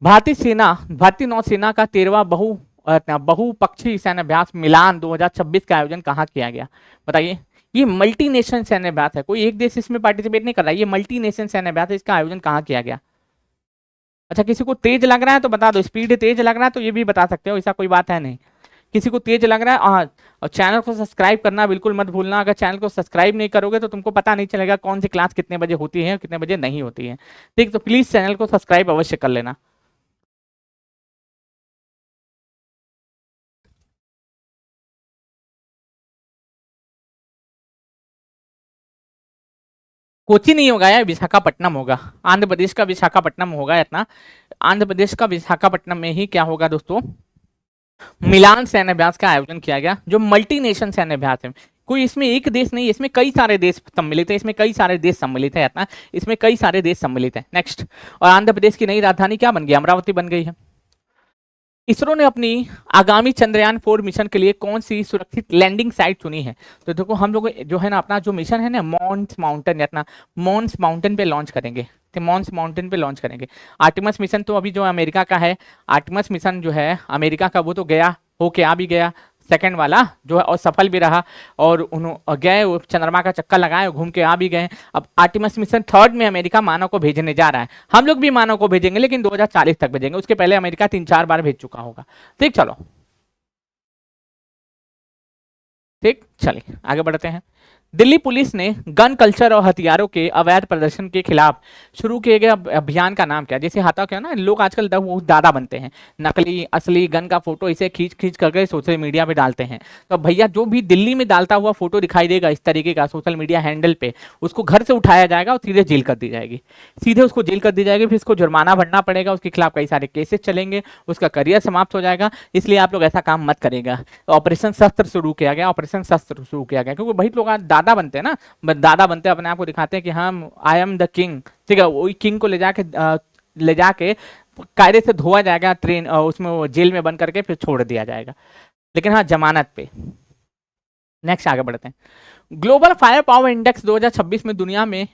भारतीय नौसेना का 13वां बहुपक्षीय सैन्याभ्यास मिलान 2026 का आयोजन कहाँ किया गया, बताइए। ये मल्टी नेशन सैन्याभ्यास है, कोई एक देश इसमें पार्टिसिपेट नहीं कर रहा है, ये मल्टी नेशन सैन्याभ्यास है, इसका आयोजन कहाँ किया गया। अच्छा, किसी को तेज लग रहा है तो बता दो, स्पीड तेज लग रहा है तो ये भी बता सकते हो, ऐसा कोई बात है नहीं। किसी को तेज लग रहा है, हाँ, और चैनल को सब्सक्राइब करना बिल्कुल मत भूलना। अगर चैनल को सब्सक्राइब नहीं करोगे तो तुमको पता नहीं चलेगा कौन सी क्लास कितने बजे होती है और कितने बजे नहीं होती है। ठीक, तो प्लीज चैनल को सब्सक्राइब अवश्य कर लेना। कोची नहीं होगा यार, विशाखापट्टनम होगा, आंध्र प्रदेश का विशाखापट्टनम होगा। इतना आंध्र प्रदेश का विशाखापट्टनम में ही क्या होगा दोस्तों, मिलान सैन्याभ्यास का आयोजन किया गया, जो मल्टी नेशन सैन्याभ्यास है। कोई इसमें एक देश नहीं, इसमें कई सारे देश सम्मिलित है, इसमें कई सारे देश सम्मिलित है, इतना इसमें कई सारे देश सम्मिलित है। नेक्स्ट, और आंध्र प्रदेश की नई राजधानी क्या बन गई, अमरावती बन गई है। इसरो ने अपनी आगामी चंद्रयान 4 मिशन के लिए कौन सी सुरक्षित लैंडिंग साइट चुनी है, तो देखो हम लोग जो है ना अपना जो मिशन है ना, मॉन्स माउंटेन, अपना मॉन्स माउंटेन पे लॉन्च करेंगे, तो मॉन्स माउंटेन पे लॉन्च करेंगे। आर्टिमस मिशन तो अभी जो अमेरिका का है, आर्टिमस मिशन जो है अमेरिका का, वो तो गया होके आ भी गया, सेकंड वाला जो है, और सफल भी रहा, और उन्होंने गए चंद्रमा का चक्कर लगाए, घूम के आ भी गए। अब आर्टिमस मिशन 3rd में अमेरिका मानव को भेजने जा रहा है, हम लोग भी मानव को भेजेंगे लेकिन 2040 तक भेजेंगे, उसके पहले अमेरिका 3-4 बार भेज चुका होगा। ठीक, चलो ठीक, चलिए आगे बढ़ते हैं। दिल्ली पुलिस ने गन कल्चर और हथियारों के अवैध प्रदर्शन के खिलाफ शुरू किए गए अभियान का नाम क्या? जैसे हाथा क्या ना, लोग आजकल वो दादा बनते हैं, नकली असली गन का फोटो इसे खींच खींच करके सोशल मीडिया पे डालते हैं। तो भैया जो भी दिल्ली में डालता हुआ फोटो दिखाई देगा इस तरीके का सोशल मीडिया हैंडल पे, उसको घर से उठाया जाएगा और सीधे जेल कर दी जाएगी, सीधे उसको जेल कर दी जाएगी, फिर इसको जुर्माना भरना पड़ेगा, उसके खिलाफ कई सारे केसेस चलेंगे, उसका करियर समाप्त हो जाएगा। इसलिए आप लोग ऐसा काम मत करेगा। ऑपरेशन शस्त्र शुरू किया गया, ऑपरेशन शस्त्र शुरू किया गया, क्योंकि भाई लोग आज दादा बनते हैं ना, दादा बनते हैं, अपने आप को दिखाते हैं कि हम आई एम द किंग, ठीक है। वही किंग को ले जाके कायदे से धोया जाएगा ट्रेन, उसमें वो जेल में बंद करके फिर छोड़ दिया जाएगा, लेकिन हाँ जमानत पे। नेक्स्ट आगे बढ़ते हैं। ग्लोबल फायर पावर इंडेक्स 2026 में दुनिया में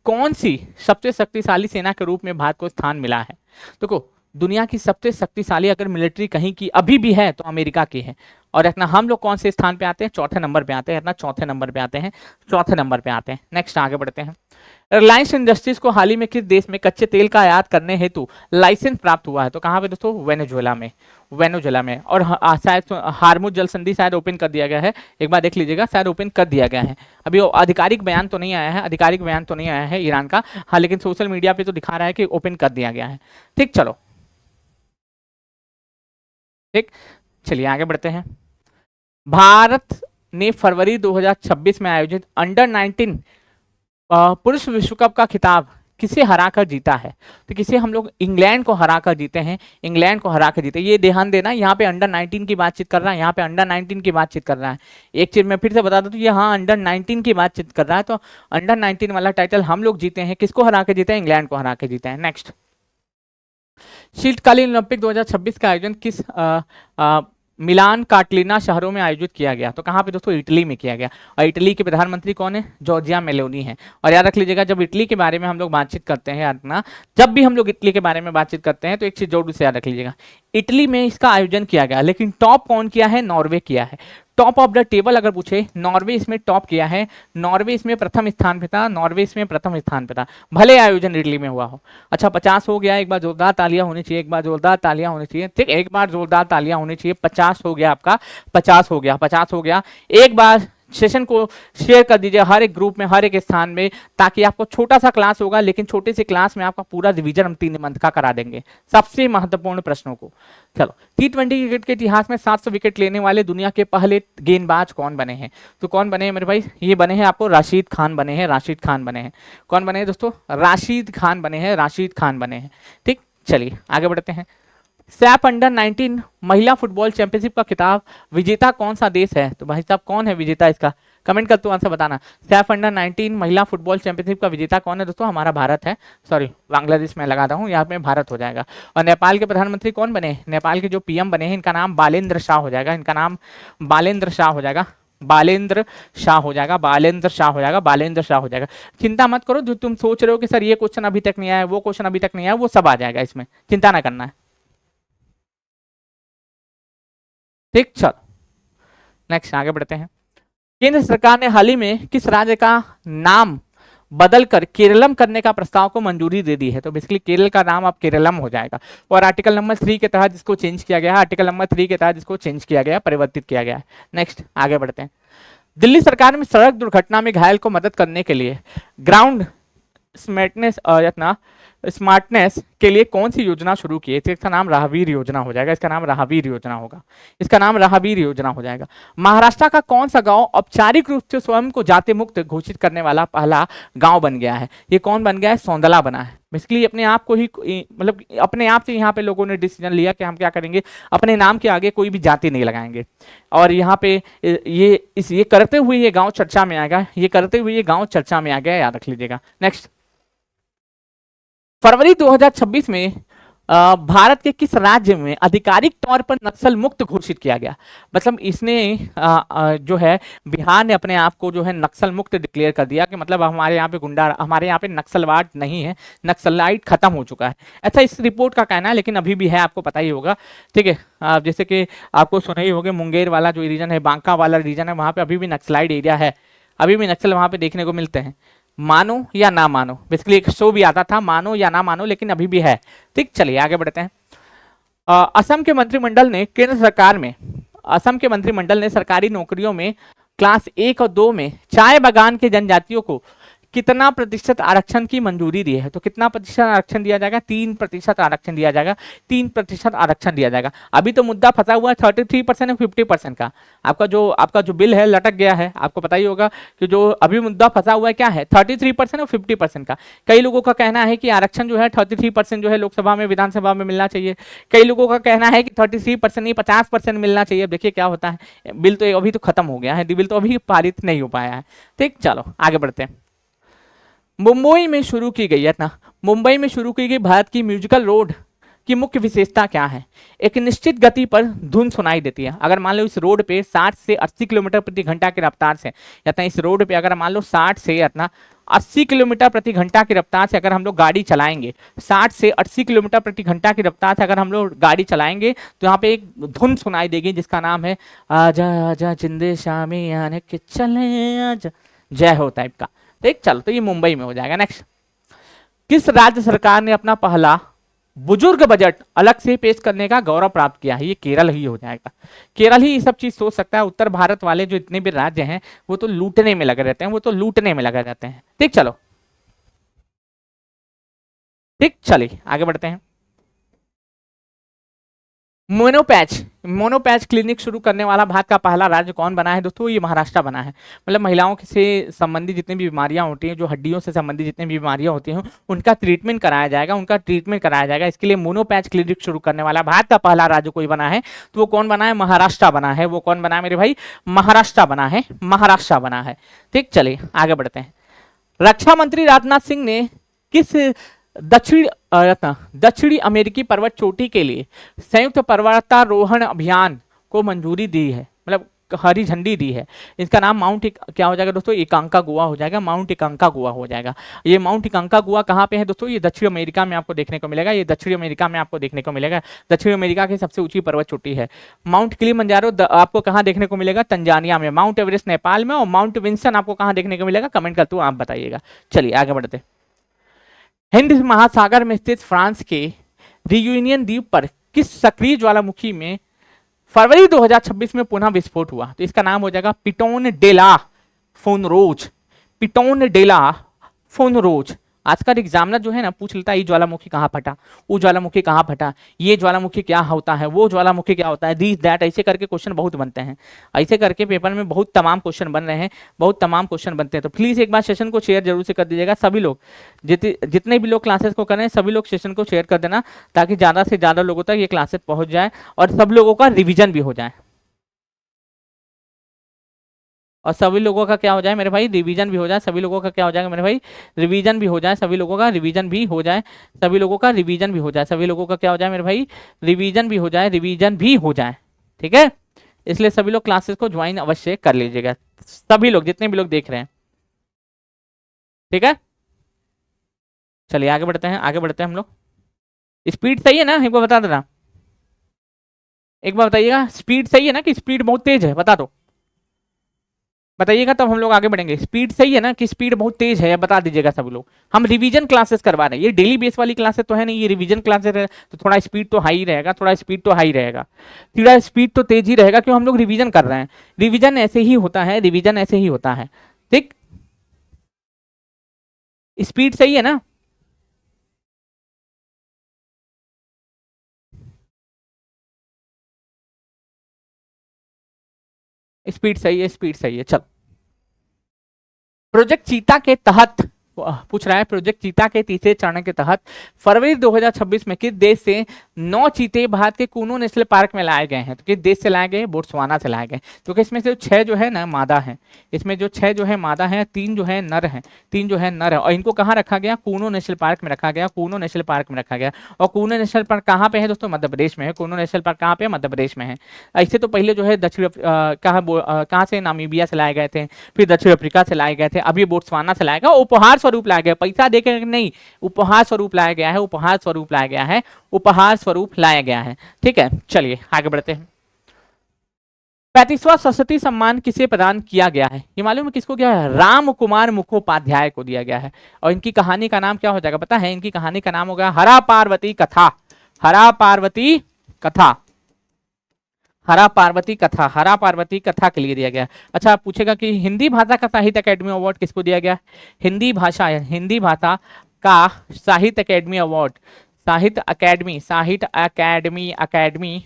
कौन सी सबसे शक्तिशाली सेना के रूप में भारत को स्थान मिला है? देखो दुनिया की सबसे शक्तिशाली अगर मिलिट्री कहीं की अभी भी है तो अमेरिका की है। और इतना हम लोग कौन से स्थान पे आते हैं? चौथे नंबर पे आते हैं, इतना चौथे नंबर पे आते हैं, चौथे नंबर पे आते हैं। नेक्स्ट आगे बढ़ते हैं। रिलायंस इंडस्ट्रीज को हाल ही में किस देश में कच्चे तेल का आयात करने हेतु लाइसेंस प्राप्त हुआ है? तो कहाँ पे दोस्तों? वेनेजुएला में, वेनेजुएला में। और शायद हार्मुज जल संधि शायद ओपन कर दिया गया है, एक बार देख लीजिएगा, शायद ओपन कर दिया गया है। अभी आधिकारिक बयान तो नहीं आया है, आधिकारिक बयान तो नहीं आया है ईरान का, हाँ, लेकिन सोशल मीडिया पे तो दिखा रहा है कि ओपन कर दिया गया है। ठीक, चलो ठीक, चलिए आगे बढ़ते हैं। भारत ने फरवरी 2026 में आयोजित अंडर 19 पुरुष विश्व कप का खिताब किसे हराकर जीता है? तो किसे हम लोग इंग्लैंड को हराकर जीते हैं, इंग्लैंड को हराकर जीते। ये ध्यान देना, यहाँ पे अंडर 19 की बातचीत कर रहा है, यहाँ पे अंडर 19 की बातचीत कर रहा है। एक चीज मैं फिर से बता दूं तो यहाँ अंडर 19 की बातचीत कर रहा है, तो अंडर 19 वाला टाइटल हम लोग जीते हैं। किसको हरा के जीते हैं? इंग्लैंड को हरा के जीते हैं। नेक्स्ट, शीतकालीन ओलंपिक 2026 का आयोजन किस मिलान काटलिना शहरों में आयोजित किया गया? तो कहाँ पे दोस्तों? इटली में किया गया। और इटली के प्रधानमंत्री कौन है? जॉर्जिया मेलोनी है। और याद रख लीजिएगा, जब इटली के बारे में हम लोग बातचीत करते हैं याद ना, जब भी हम लोग इटली के बारे में बातचीत करते हैं तो एक चीज जरूर से याद रख लीजिएगा, इटली में इसका आयोजन किया गया, लेकिन टॉप कौन किया है? नॉर्वे किया है। टॉप ऑफ द टेबल अगर पूछे, नॉर्वे इसमें टॉप किया है, नॉर्वे इसमें प्रथम स्थान पे था, नॉर्वे इसमें प्रथम स्थान पे था, भले आयोजन इटली में हुआ हो। अच्छा 50 हो गया, एक बार जोरदार तालियां होनी चाहिए, एक बार जोरदार तालियां होनी चाहिए, ठीक, एक बार जोरदार तालियां होनी चाहिए। 50 हो गया आपका, 50 हो गया, 50 हो गया। एक बार सेशन को शेयर कर दीजिए हर एक ग्रुप में, हर एक स्थान में, ताकि आपको छोटा सा क्लास होगा, लेकिन छोटे से क्लास में आपका पूरा रिवीजन हम 3 मंथ का करा देंगे सबसे महत्वपूर्ण प्रश्नों को। चलो, T20 क्रिकेट के इतिहास में 700 विकेट लेने वाले दुनिया के पहले गेंदबाज कौन बने हैं? तो कौन बने हैं मेरे भाई? ये बने हैं आपको राशिद खान बने हैं, राशिद खान बने हैं। कौन बने हैं दोस्तों? राशिद खान बने हैं, राशिद खान बने हैं। ठीक, चलिए आगे बढ़ते हैं। सैफ अंडर 19 महिला फुटबॉल चैंपियनशिप का खिताब विजेता कौन सा देश है? तो भाई साहब कौन है विजेता इसका? कमेंट कर तो आंसर बताना। सैफ अंडर 19 महिला फुटबॉल चैंपियनशिप का विजेता कौन है दोस्तों? हमारा भारत है, सॉरी बांग्लादेश में लगाता हूँ, यहाँ पे भारत हो जाएगा। और नेपाल के प्रधानमंत्री कौन बने? नेपाल के जो पीएम बने हैं, इनका नाम बालेंद्र शाह हो जाएगा, इनका नाम बालेंद्र शाह हो जाएगा, बालेंद्र शाह हो जाएगा, बालेंद्र शाह हो जाएगा, बालेंद्र शाह हो जाएगा। चिंता मत करो, जो तुम सोच रहे हो कि सर ये क्वेश्चन अभी तक नहीं आया, वो क्वेश्चन अभी तक नहीं आया, वो सब आ जाएगा इसमें, चिंता ना करना है। ठीक, चलो नेक्स्ट आगे बढ़ते हैं। केंद्र सरकार ने हाल ही में किस राज्य का नाम बदलकर केरलम करने का प्रस्ताव को मंजूरी दे दी है? तो बेसिकली केरल का नाम अब केरलम हो जाएगा। और आर्टिकल नंबर 3 के तहत जिसको चेंज किया गया है, आर्टिकल नंबर 3 के तहत जिसको चेंज किया गया, परिवर्तित किया गया है। नेक्स्ट आगे बढ़ते हैं। दिल्ली सरकार में सड़क दुर्घटना में घायल को मदद करने के लिए ग्राउंड स्मार्टनेस के लिए कौन सी योजना शुरू की है? तो इसका नाम राहवीर योजना हो जाएगा, इसका नाम राहवीर योजना होगा, इसका नाम राहवीर योजना हो जाएगा। महाराष्ट्र का कौन सा गांव औपचारिक रूप से स्वयं को जाति मुक्त घोषित करने वाला पहला गांव बन गया है? ये कौन बन गया है? सौंदला बना है। बेसिकली अपने आप को ही, मतलब अपने आप से यहाँ पे लोगों ने डिसीजन लिया कि हम क्या करेंगे, अपने नाम के आगे कोई भी जाति नहीं लगाएंगे। और यहाँ पे ये करते हुए ये गांव चर्चा में आएगा, ये करते हुए ये गांव चर्चा में आ गया, याद रख लीजिएगा। नेक्स्ट, फरवरी 2026 में भारत के किस राज्य में आधिकारिक तौर पर नक्सल मुक्त घोषित किया गया? मतलब इसने जो है बिहार ने अपने आप को जो है नक्सल मुक्त डिक्लेयर कर दिया कि मतलब हमारे यहाँ पे गुंडा, हमारे यहाँ पे नक्सलवाद नहीं है, नक्सलाइट खत्म हो चुका है। ऐसा इस रिपोर्ट का कहना है, लेकिन अभी भी है, आपको पता ही होगा। ठीक है, जैसे कि आपको सुना ही होगा, मुंगेर वाला जो रीजन है, बांका वाला रीजन है, वहाँ पे अभी भी नक्सलाइट एरिया है, अभी भी नक्सल वहाँ पे देखने को मिलते हैं। मानो या ना मानो, बेसिकली एक शो भी आता था, मानो या ना मानो, लेकिन अभी भी है। ठीक, चलिए आगे बढ़ते हैं। असम के मंत्रिमंडल ने केंद्र सरकार में, असम के मंत्रिमंडल ने सरकारी नौकरियों में क्लास 1 और 2 में चाय बागान के जनजातियों को कितना प्रतिशत आरक्षण की मंजूरी दी है? तो कितना प्रतिशत आरक्षण दिया जाएगा? 3% आरक्षण दिया जाएगा। 3% आरक्षण दिया जाएगा। अभी तो मुद्दा फंसा हुआ है 33% और 50% का। आपका जो बिल है लटक गया है। आपको पता ही होगा कि जो अभी मुद्दा फंसा हुआ है क्या है, 33% और 50% का। कई लोगों का कहना है कि आरक्षण जो है 33% जो है लोकसभा में, विधानसभा में मिलना चाहिए। कई लोगों का कहना है कि 33% नहीं 50% मिलना चाहिए। अब देखिए क्या होता है। बिल तो अभी तो खत्म हो गया है, बिल तो अभी पारित नहीं हो पाया है। ठीक, चलो आगे बढ़ते हैं। मुंबई में शुरू की गई है ना, मुंबई में शुरू की गई भारत की म्यूजिकल रोड की मुख्य विशेषता क्या है? एक निश्चित गति पर धुन सुनाई देती है। अगर मान लो इस रोड पे 60 से 80 किलोमीटर प्रति घंटा की रफ्तार से, या इस रोड पे अगर मान लो 60 से 80 किलोमीटर प्रति घंटा की रफ्तार से अगर हम लोग गाड़ी चलाएंगे, 60 से 80 किलोमीटर प्रति घंटा की रफ्तार से अगर हम लोग गाड़ी चलाएंगे, तो यहाँ पे एक धुन सुनाई देगी जिसका नाम है आजा आजा जिंदे शामी आने के चले आजा, जय हो टाइप का। ठीक, चलो तो ये मुंबई में हो जाएगा। नेक्स्ट, किस राज्य सरकार ने अपना पहला बुजुर्ग बजट अलग से पेश करने का गौरव प्राप्त किया है? ये केरल ही हो जाएगा। केरल ही ये सब चीज सोच सकता है। उत्तर भारत वाले जो इतने भी राज्य हैं वो तो लूटने में लगे रहते हैं, वो तो लूटने में लगे रहते हैं। ठीक, चलो ठीक, चलिए आगे बढ़ते हैं। मोनोपैच क्लिनिक शुरू करने वाला भारत का पहला राज्य कौन बना है दोस्तों? ये महाराष्ट्र बना है। मतलब महिलाओं से संबंधित जितनी भी बीमारियां होती हैं, जो हड्डियों से संबंधित जितनी भी बीमारियां होती हैं, उनका ट्रीटमेंट कराया जाएगा। इसके लिए मोनोपैच क्लिनिक शुरू करने वाला भारत का पहला राज्य कोई बना है, तो वो कौन बना है? महाराष्ट्र बना है। वो कौन बना है मेरे भाई? महाराष्ट्र बना है। ठीक, चलिए आगे बढ़ते हैं। रक्षा मंत्री राजनाथ सिंह ने किस दक्षिणी अमेरिकी पर्वत चोटी के लिए संयुक्त पर्वतारोहण अभियान को मंजूरी दी है, मतलब हरी झंडी दी है? इसका नाम क्या हो जाएगा दोस्तों? एकांकागुआ हो जाएगा। माउंट एकांकागुआ हो जाएगा। ये माउंट एकांकागुआ कहाँ पे है दोस्तों? ये दक्षिण अमेरिका में आपको देखने को मिलेगा। दक्षिण अमेरिका की सबसे ऊंची पर्वत चोटी है। माउंट किलिमंजारो आपको कहाँ देखने को मिलेगा? तंजानिया में। माउंट एवरेस्ट नेपाल में। और माउंट विंसन आपको कहाँ देखने को मिलेगा? कमेंट करते हुए आप बताइएगा। चलिए आगे बढ़ते। हिंद महासागर में स्थित फ्रांस के रियूनियन द्वीप पर किस सक्रिय ज्वालामुखी में फरवरी 2026 में पुनः विस्फोट हुआ? तो इसका नाम हो जाएगा पिटोन डेला फोनरोज। आज का एग्जामिनर जो है ना पूछ लेता है ये ज्वालामुखी कहाँ फटा, वो ज्वालामुखी कहाँ फटा, ये ज्वालामुखी क्या होता है, वो ज्वालामुखी क्या होता है, दिस दैट, ऐसे करके क्वेश्चन बहुत बनते हैं। ऐसे करके पेपर में बहुत तमाम क्वेश्चन बन रहे हैं, तो प्लीज एक बार सेशन को शेयर जरूर से कर दीजिएगा सभी लोग। जितने भी लोग क्लासेस को कर रहे हैं सभी लोग सेशन को शेयर कर देना, ताकि ज्यादा से ज्यादा लोगों तक ये क्लासेस पहुंच जाए और सब लोगों का रिविजन भी हो जाए। और सभी लोगों का क्या हो जाए मेरे भाई? रिवीजन भी हो जाए। सभी लोगों का क्या हो जाएगा मेरे भाई? रिवीजन भी हो जाए। सभी लोगों का रिवीजन भी हो जाए। सभी लोगों का रिवीजन भी हो जाए। सभी लोगों का क्या हो जाए मेरे भाई? रिवीजन भी हो जाए। रिवीजन भी हो जाए। ठीक है, इसलिए सभी लोग क्लासेस को ज्वाइन अवश्य कर लीजिएगा, सभी लोग जितने भी लोग देख रहे हैं। ठीक है, चलिए आगे बढ़ते हैं हम लोग। स्पीड सही है ना? एक बार बता देना, एक बार बताइएगा स्पीड सही है ना कि स्पीड बहुत तेज है? बता दो, बताइएगा तब हम लोग आगे बढ़ेंगे। स्पीड सही है ना कि स्पीड बहुत तेज है? बता दीजिएगा सब लोग। हम रिवीजन क्लासेस करवा रहे हैं, ये डेली बेस वाली क्लासेस तो है नहीं, ये रिवीजन क्लासेस है, तो थोड़ा स्पीड तो हाई रहेगा, थोड़ा स्पीड तो तेज ही रहेगा, क्यों? हम लोग रिवीजन कर रहे हैं। रिवीजन ऐसे ही होता है। ठीक, स्पीड सही है ना? स्पीड सही है। चल, प्रोजेक्ट चीता के तहत पूछ रहा है, प्रोजेक्ट चीता के तीसरे चरण के तहत फरवरी 2026 में किस देश से 9 चीते भारत के कूनो नेशनल पार्क में लाए गए हैं? तो किस देश से लाए गए? बोत्सवाना से लाए गए। क्योंकि इसमें से 6 जो है ना मादा है, इसमें जो 6 जो है मादा है, 3 जो है नर है, और इनको कहाँ रखा गया? कूनो नेशनल पार्क में रखा गया। और कूनो नेशनल पार्क कहाँ पे है दोस्तों? मध्य प्रदेश में है। कूनो नेशनल पार्क कहाँ पे? मध्य प्रदेश में है। ऐसे तो पहले जो है कहाँ से? नामीबिया से लाए गए थे, फिर दक्षिण अफ्रीका से लाए गए थे, अभी बोत्सवाना से लाया गया। उपहार स्वरूप लाया गया, पैसा देकर नहीं, उपहार स्वरूप लाया गया है। ठीक है, चलिए आगे बढ़ते हैं। 35वां सरस्वती सम्मान किसे प्रदान किया गया है? ये मालूम है किसको किया है? राम कुमार मुखोपाध्याय को दिया गया है। और इनकी कहानी का नाम क्या हो जाएगा पता है? इनकी कहानी का नाम होगा हरा पार्वती कथा। हरा पार्वती कथा, हरा पार्वती कथा के लिए दिया गया। अच्छा, पूछेगा कि हिंदी भाषा का साहित्य अकेडमी अवार्ड किसको दिया गया? हिंदी भाषा का साहित्य अकेडमी अवार्ड, साहित्य अकेडमी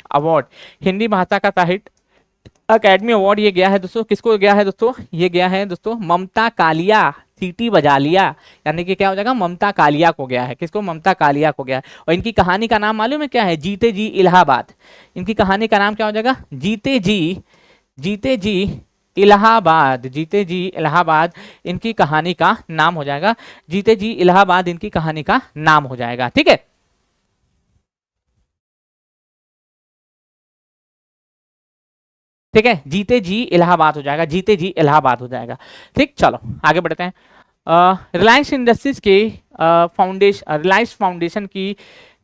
अवार्ड, हिंदी भाषा का साहित्य अकेडमी अवार्ड ये गया है दोस्तों, किसको गया है दोस्तों? ये गया है दोस्तों ममता कालिया, सीटी बजा लिया, यानी कि क्या हो जाएगा? ममता कालिया को गया है। किसको? ममता कालिया को गया है। और इनकी कहानी का नाम मालूम है क्या है? जीते जी इलाहाबाद। इनकी कहानी का नाम क्या हो जाएगा? जीते जी इलाहाबाद, जीते जी इलाहाबाद इनकी कहानी का नाम हो जाएगा। जीते जी इलाहाबाद इनकी कहानी का नाम हो जाएगा। ठीक है, ठीक है, जीते जी इलाहाबाद हो जाएगा, जीते जी इलाहाबाद हो जाएगा। ठीक, चलो आगे बढ़ते हैं। रिलायंस इंडस्ट्रीज के रिलायंस फाउंडेशन की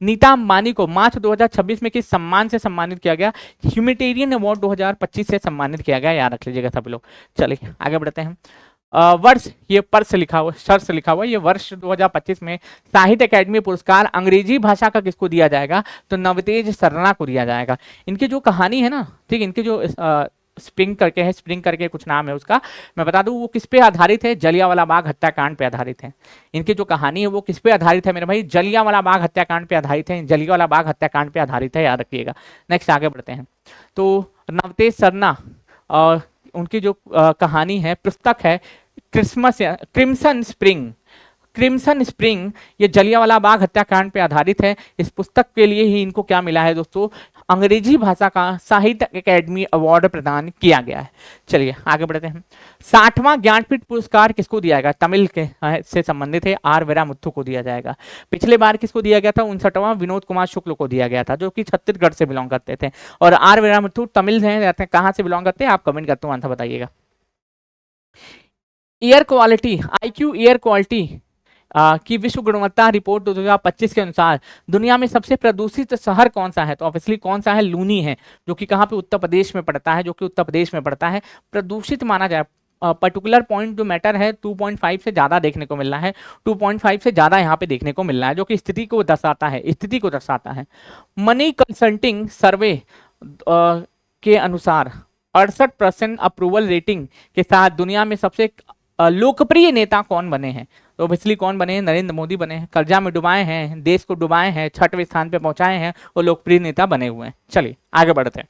नीता अंबानी को मार्च 2026 में किस सम्मान से सम्मानित किया गया? ह्यूमैनिटेरियन अवार्ड 2025 से सम्मानित किया गया, याद रख लीजिएगा सभी लोग। चलिए आगे बढ़ते हैं। वर्ष, ये पर से लिखा हुआ, शर से लिखा हुआ, ये वर्ष 2025 में साहित्य अकेडमी पुरस्कार अंग्रेजी भाषा का किसको दिया जाएगा? तो नवतेज सरना को दिया जाएगा। इनकी जो कहानी है ना, ठीक, इनकी जो स्प्रिंग करके है, स्प्रिंग करके कुछ नाम है उसका, मैं बता दूं वो किस पे आधारित है? जलियांवाला बाग हत्याकांड पे आधारित है। इनकी जो कहानी है वो किस पे आधारित है मेरे भाई? जलियांवाला बाग हत्याकांड पे आधारित है, जलियांवाला बाग हत्याकांड पे आधारित है, याद रखिएगा। नेक्स्ट आगे बढ़ते हैं। तो नवतेज सरना और उनकी जो कहानी है, पुस्तक है क्रिम्सन स्प्रिंग, क्रिम्सन स्प्रिंग, ये जलियांवाला बाग हत्याकांड पे आधारित है। इस पुस्तक के लिए ही इनको क्या मिला है दोस्तों? अंग्रेजी भाषा का साहित्य अकेडमी अवार्ड प्रदान किया गया है। चलिए आगे बढ़ते हैं। 60वां ज्ञानपीठ पुरस्कार किसको दिया गया? तमिल के से संबंधित है, आर वीरामुथु को दिया जाएगा। पिछले बार किसको दिया गया था? 59वां विनोद कुमार शुक्ल को दिया गया था, जो कि छत्तीसगढ़ से बिलोंग करते थे। और आर वीरामुथु तमिल से, कहाँ से बिलोंग करते हैं? आप कमेंट करते हो, आंसर बताइएगा। Air quality, IQ air quality की विश्व गुणवत्ता रिपोर्ट 2025 के अनुसार दुनिया में सबसे प्रदूषित शहर कौन सा है? तो ऑब्वियसली कौन सा है? लूनी है, जो कि कहाँ पे? उत्तर प्रदेश में पड़ता है, जो कि उत्तर प्रदेश में पड़ता है। प्रदूषित माना जाए, पर्टिकुलर पॉइंट जो मैटर है 2.5 से ज्यादा देखने को मिल रहा है, 2.5 से ज्यादा यहाँ पे देखने को मिल रहा है, जो कि स्थिति को दर्शाता है, स्थिति को दर्शाता है। मनी कंसल्टिंग सर्वे के अनुसार 68% अप्रूवल रेटिंग के साथ दुनिया में सबसे लोकप्रिय नेता कौन बने हैं? तो ऑब्वियसली कौन बने हैं? नरेंद्र मोदी बने हैं। कर्जा में डुबाए हैं, देश को डुबाए हैं, 6वें स्थान पे पहुंचाए हैं और लोकप्रिय नेता बने हुए हैं। चलिए आगे बढ़ते हैं।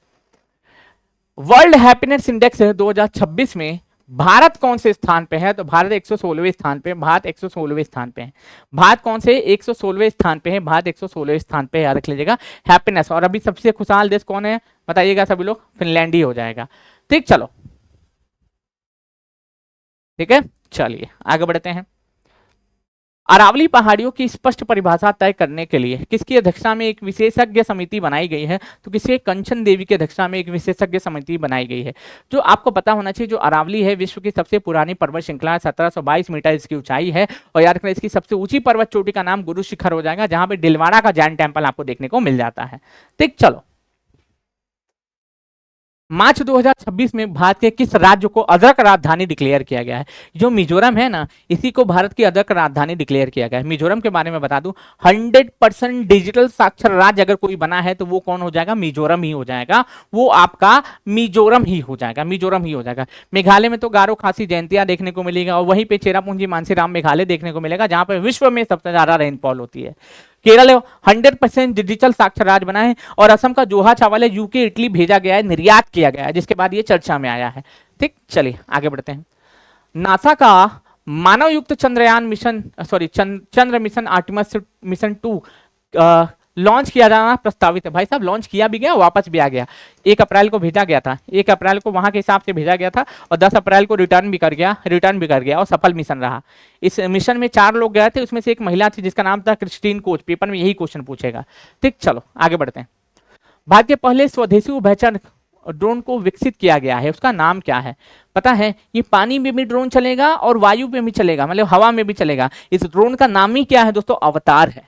वर्ल्ड हैप्पीनेस इंडेक्स 2026 में भारत कौन से स्थान पे है? तो भारत 116वें स्थान पे, भारत 116वें स्थान पे है। भारत कौन से? 116वें स्थान पे है, भारत 116वें स्थान पे, याद रख लीजिएगा हैप्पीनेस। और अभी सबसे खुशहाल देश कौन है बताइएगा सभी लोग? फिनलैंड ही हो जाएगा। ठीक, चलो ठीक है, चलिए आगे बढ़ते हैं। अरावली पहाड़ियों की स्पष्ट परिभाषा तय करने के लिए किसकी अध्यक्षता में एक विशेषज्ञ समिति बनाई गई है? तो किसी कंचन देवी की अध्यक्षता में एक विशेषज्ञ समिति बनाई गई है। जो आपको पता होना चाहिए, जो अरावली है विश्व की सबसे पुरानी पर्वत श्रृंखला है, 1722 मीटर इसकी ऊंचाई है। और याद रखना, इसकी सबसे ऊंची पर्वत चोटी का नाम गुरु शिखर हो जाएगा, जहां पे दिलवाड़ा का जैन टेम्पल आपको देखने को मिल जाता है। ठीक, चलो मार्च 2026 में भारत के किस राज्य को अदरक राजधानी डिक्लेयर किया गया है? जो मिजोरम है ना, इसी को भारत की अदरक राजधानी डिक्लेयर किया गया है। मिजोरम के बारे में बता दूं, 100% डिजिटल साक्षर राज्य अगर कोई बना है तो वो कौन हो जाएगा? मिजोरम ही हो जाएगा। वो आपका मिजोरम ही हो जाएगा, मिजोरम ही हो जाएगा। मेघालय में तो गारो खासी जयंतियां देखने को मिलेगा, और वहीं पे चेरापूंजी मानसीराम मेघालय देखने को मिलेगा, जहां पर विश्व में सबसे ज्यादा रेनफॉल होती है। केरल 100% डिजिटल साक्षर राज्य बना है। और असम का जोहा चावल है, यूके इटली भेजा गया है, निर्यात किया गया है, जिसके बाद ये चर्चा में आया है। ठीक, चलिए आगे बढ़ते हैं। नासा का मानव युक्त चंद्रयान मिशन, चंद्र मिशन आर्टिमस मिशन 2 लॉन्च किया जाना प्रस्तावित है। भाई साहब, लॉन्च किया भी गया, वापस भी आ गया। 1 अप्रैल को भेजा गया था, 1 अप्रैल को वहां के हिसाब से भेजा गया था, और 10 अप्रैल को रिटर्न भी कर गया और सफल मिशन रहा। इस मिशन में 4 लोग गए थे, उसमें से एक महिला थी जिसका नाम था क्रिस्टीन कोच। पेपर में यही क्वेश्चन पूछेगा। ठीक, चलो आगे बढ़ते हैं। भारत के पहले स्वदेशी उभयचर ड्रोन को विकसित किया गया है, उसका नाम क्या है? पता है? ये पानी में भी ड्रोन चलेगा और वायु में भी चलेगा, मतलब हवा में भी चलेगा। इस ड्रोन का नाम ही क्या है दोस्तों? अवतार है।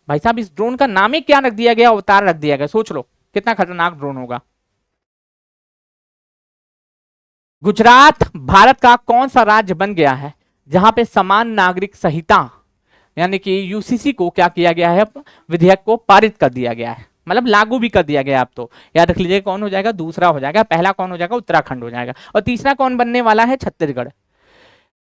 भाई साहब, इस ड्रोन का नाम ही क्या रख दिया गया? अवतार रख दिया गया। सोच लो कितना खतरनाक ड्रोन होगा। गुजरात भारत का कौन सा राज्य बन गया है जहां पे समान नागरिक संहिता यानी कि यूसीसी को क्या किया गया है? विधेयक को पारित कर दिया गया है। मतलब लागू भी कर दिया गया। अब तो याद रख लीजिए कौन हो जाएगा, दूसरा हो जाएगा। पहला कौन हो जाएगा, उत्तराखंड हो जाएगा। और तीसरा कौन बनने वाला है, छत्तीसगढ़।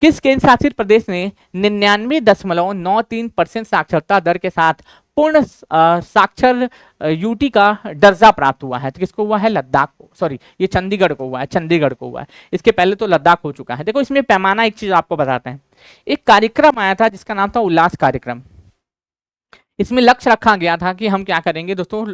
किस केंद्र शासित प्रदेश ने 99.93% साक्षरता दर के साथ पूर्ण साक्षर यूटी का दर्जा प्राप्त हुआ है? तो किसको हुआ है, लद्दाख को, सॉरी ये चंडीगढ़ को हुआ है, चंडीगढ़ को हुआ है। इसके पहले तो लद्दाख हो चुका है। देखो इसमें पैमाना, एक चीज आपको बताते हैं। एक कार्यक्रम आया था जिसका नाम था उल्लास कार्यक्रम। इसमें लक्ष्य रखा गया था कि हम क्या करेंगे दोस्तों,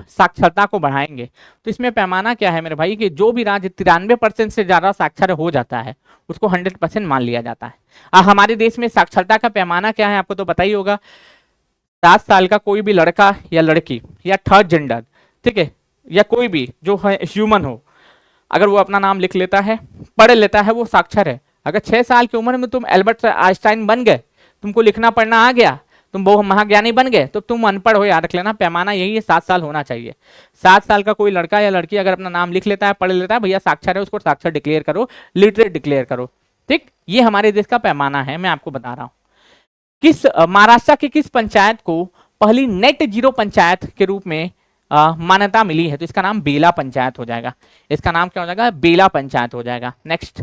साक्षरता को बढ़ाएंगे। तो इसमें पैमाना क्या है मेरे भाई, कि जो भी राज्य 93% से ज्यादा साक्षर हो जाता है उसको 100% मान लिया जाता है। हमारे देश में साक्षरता का पैमाना क्या है आपको तो पता ही होगा। 7 साल का कोई भी लड़का या लड़की या थर्ड जेंडर, ठीक है, या कोई भी जो है ह्यूमन हो, अगर वो अपना नाम लिख लेता है, पढ़ लेता है, वो साक्षर है। अगर 6 साल की उम्र में तुम एल्बर्ट आइंस्टाइन बन गए, तुमको लिखना पढ़ना आ गया, तुम बहुत महाज्ञानी बन गए, तो तुम अनपढ़ हो। याद रख लेना, पैमाना यही है, 7 साल होना चाहिए। 7 साल का कोई लड़का या लड़की अगर अपना नाम लिख लेता है, पढ़ लेता है, भैया साक्षर है, उसको साक्षर डिक्लेयर करो, लिटरेट डिक्लेयर करो। ठीक, ये हमारे देश का पैमाना है, मैं आपको बता रहा हूँ। किस महाराष्ट्र की किस पंचायत को पहली नेट जीरो पंचायत के रूप में मान्यता मिली है? तो इसका नाम बेला पंचायत हो जाएगा। इसका नाम क्या हो जाएगा, बेला पंचायत हो जाएगा। नेक्स्ट,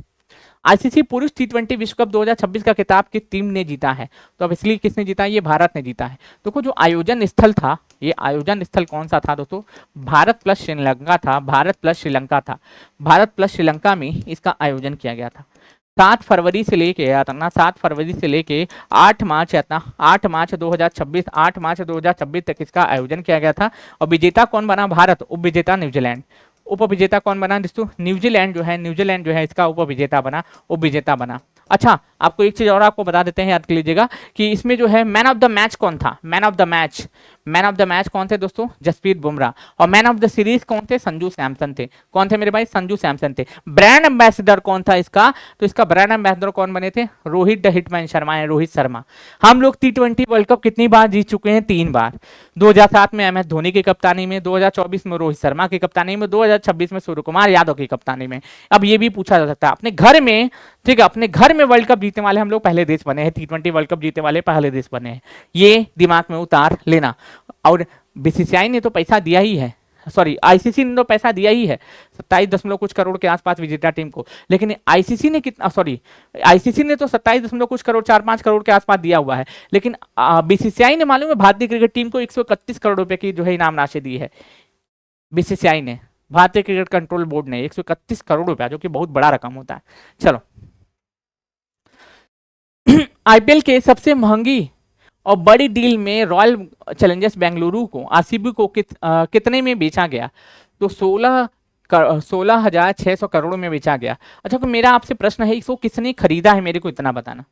आईसीसी पुरुष टी20 विश्व कप 2026 का खिताब किस टीम ने जीता है? तो अब इसलिए किसने जीता है, ये भारत ने जीता है। देखो जो आयोजन स्थल था, ये आयोजन स्थल कौन सा था दोस्तों, भारत प्लस श्रीलंका था, भारत प्लस श्रीलंका था। भारत प्लस श्रीलंका में इसका आयोजन किया गया था। 7 फरवरी से लेके 7 फरवरी से लेके 8 मार्च 2026, 8 मार्च 2026 तक इसका आयोजन किया गया था। और विजेता कौन बना, भारत। उपविजेता न्यूजीलैंड। उपविजेता कौन बना दोस्तों, न्यूजीलैंड जो है इसका उपविजेता बना, उपविजेता बना। अच्छा, आपको एक चीज और आपको बता देते हैं, याद कर लीजिएगा कि इसमें जो है मैन ऑफ द मैच कौन था, मैन ऑफ द मैच कौन थे दोस्तों, जसप्रीत बुमराह। और मैन ऑफ द सीरीज कौन थे, संजू सैमसन थे। कौन थे मेरे भाई, संजू सैमसन थे। ब्रांड एम्बेसडर कौन था इसका, तो इसका ब्रांड एम्बेसडर कौन बने थे, रोहित द हिटमैन शर्मा है, रोहित शर्मा। हम लोग T20 वर्ल्ड कप कितनी बार जीत चुके हैं, 3 बार। 2007 में MS धोनी की कप्तानी में, 2024 में रोहित शर्मा की कप्तानी में, 2026 में सूर्य कुमार यादव की कप्तानी में। अब ये भी पूछा जा सकता है, अपने घर में, ठीक है, अपने घर में वर्ल्ड कप जीतने वाले हम लोग पहले देश बने हैं, T20 वर्ल्ड कप जीतने वाले पहले देश बने हैं। ये दिमाग में उतार लेना। और बीसीसीआई ने तो पैसा दिया ही है, सॉरी आईसीसी ने तो पैसा दिया ही है 27 कुछ करोड़ के आसपास विजेता टीम को। लेकिन आईसीसी ने कितना, सॉरी आईसीसी ने तो 27 कुछ करोड़, 4-5 करोड़ के आसपास दिया हुआ है। लेकिन बीसीसीआई ने मालूम है भारतीय क्रिकेट टीम को 131 करोड़ रुपए की जो है इनाम राशि दी है। बीसीसीआई ने, भारतीय क्रिकेट कंट्रोल बोर्ड ने 131 करोड़ रुपया, जो कि बहुत बड़ा रकम होता है। चलो आईपीएल के सबसे महंगी और बड़ी डील में रॉयल चैलेंजर्स बेंगलुरु को, आरसीबी को कितने में बेचा गया? तो 16,600 करोड़ में बेचा गया। अच्छा, तो मेरा आपसे प्रश्न है, इसको किसने खरीदा है, मेरे को इतना बताना।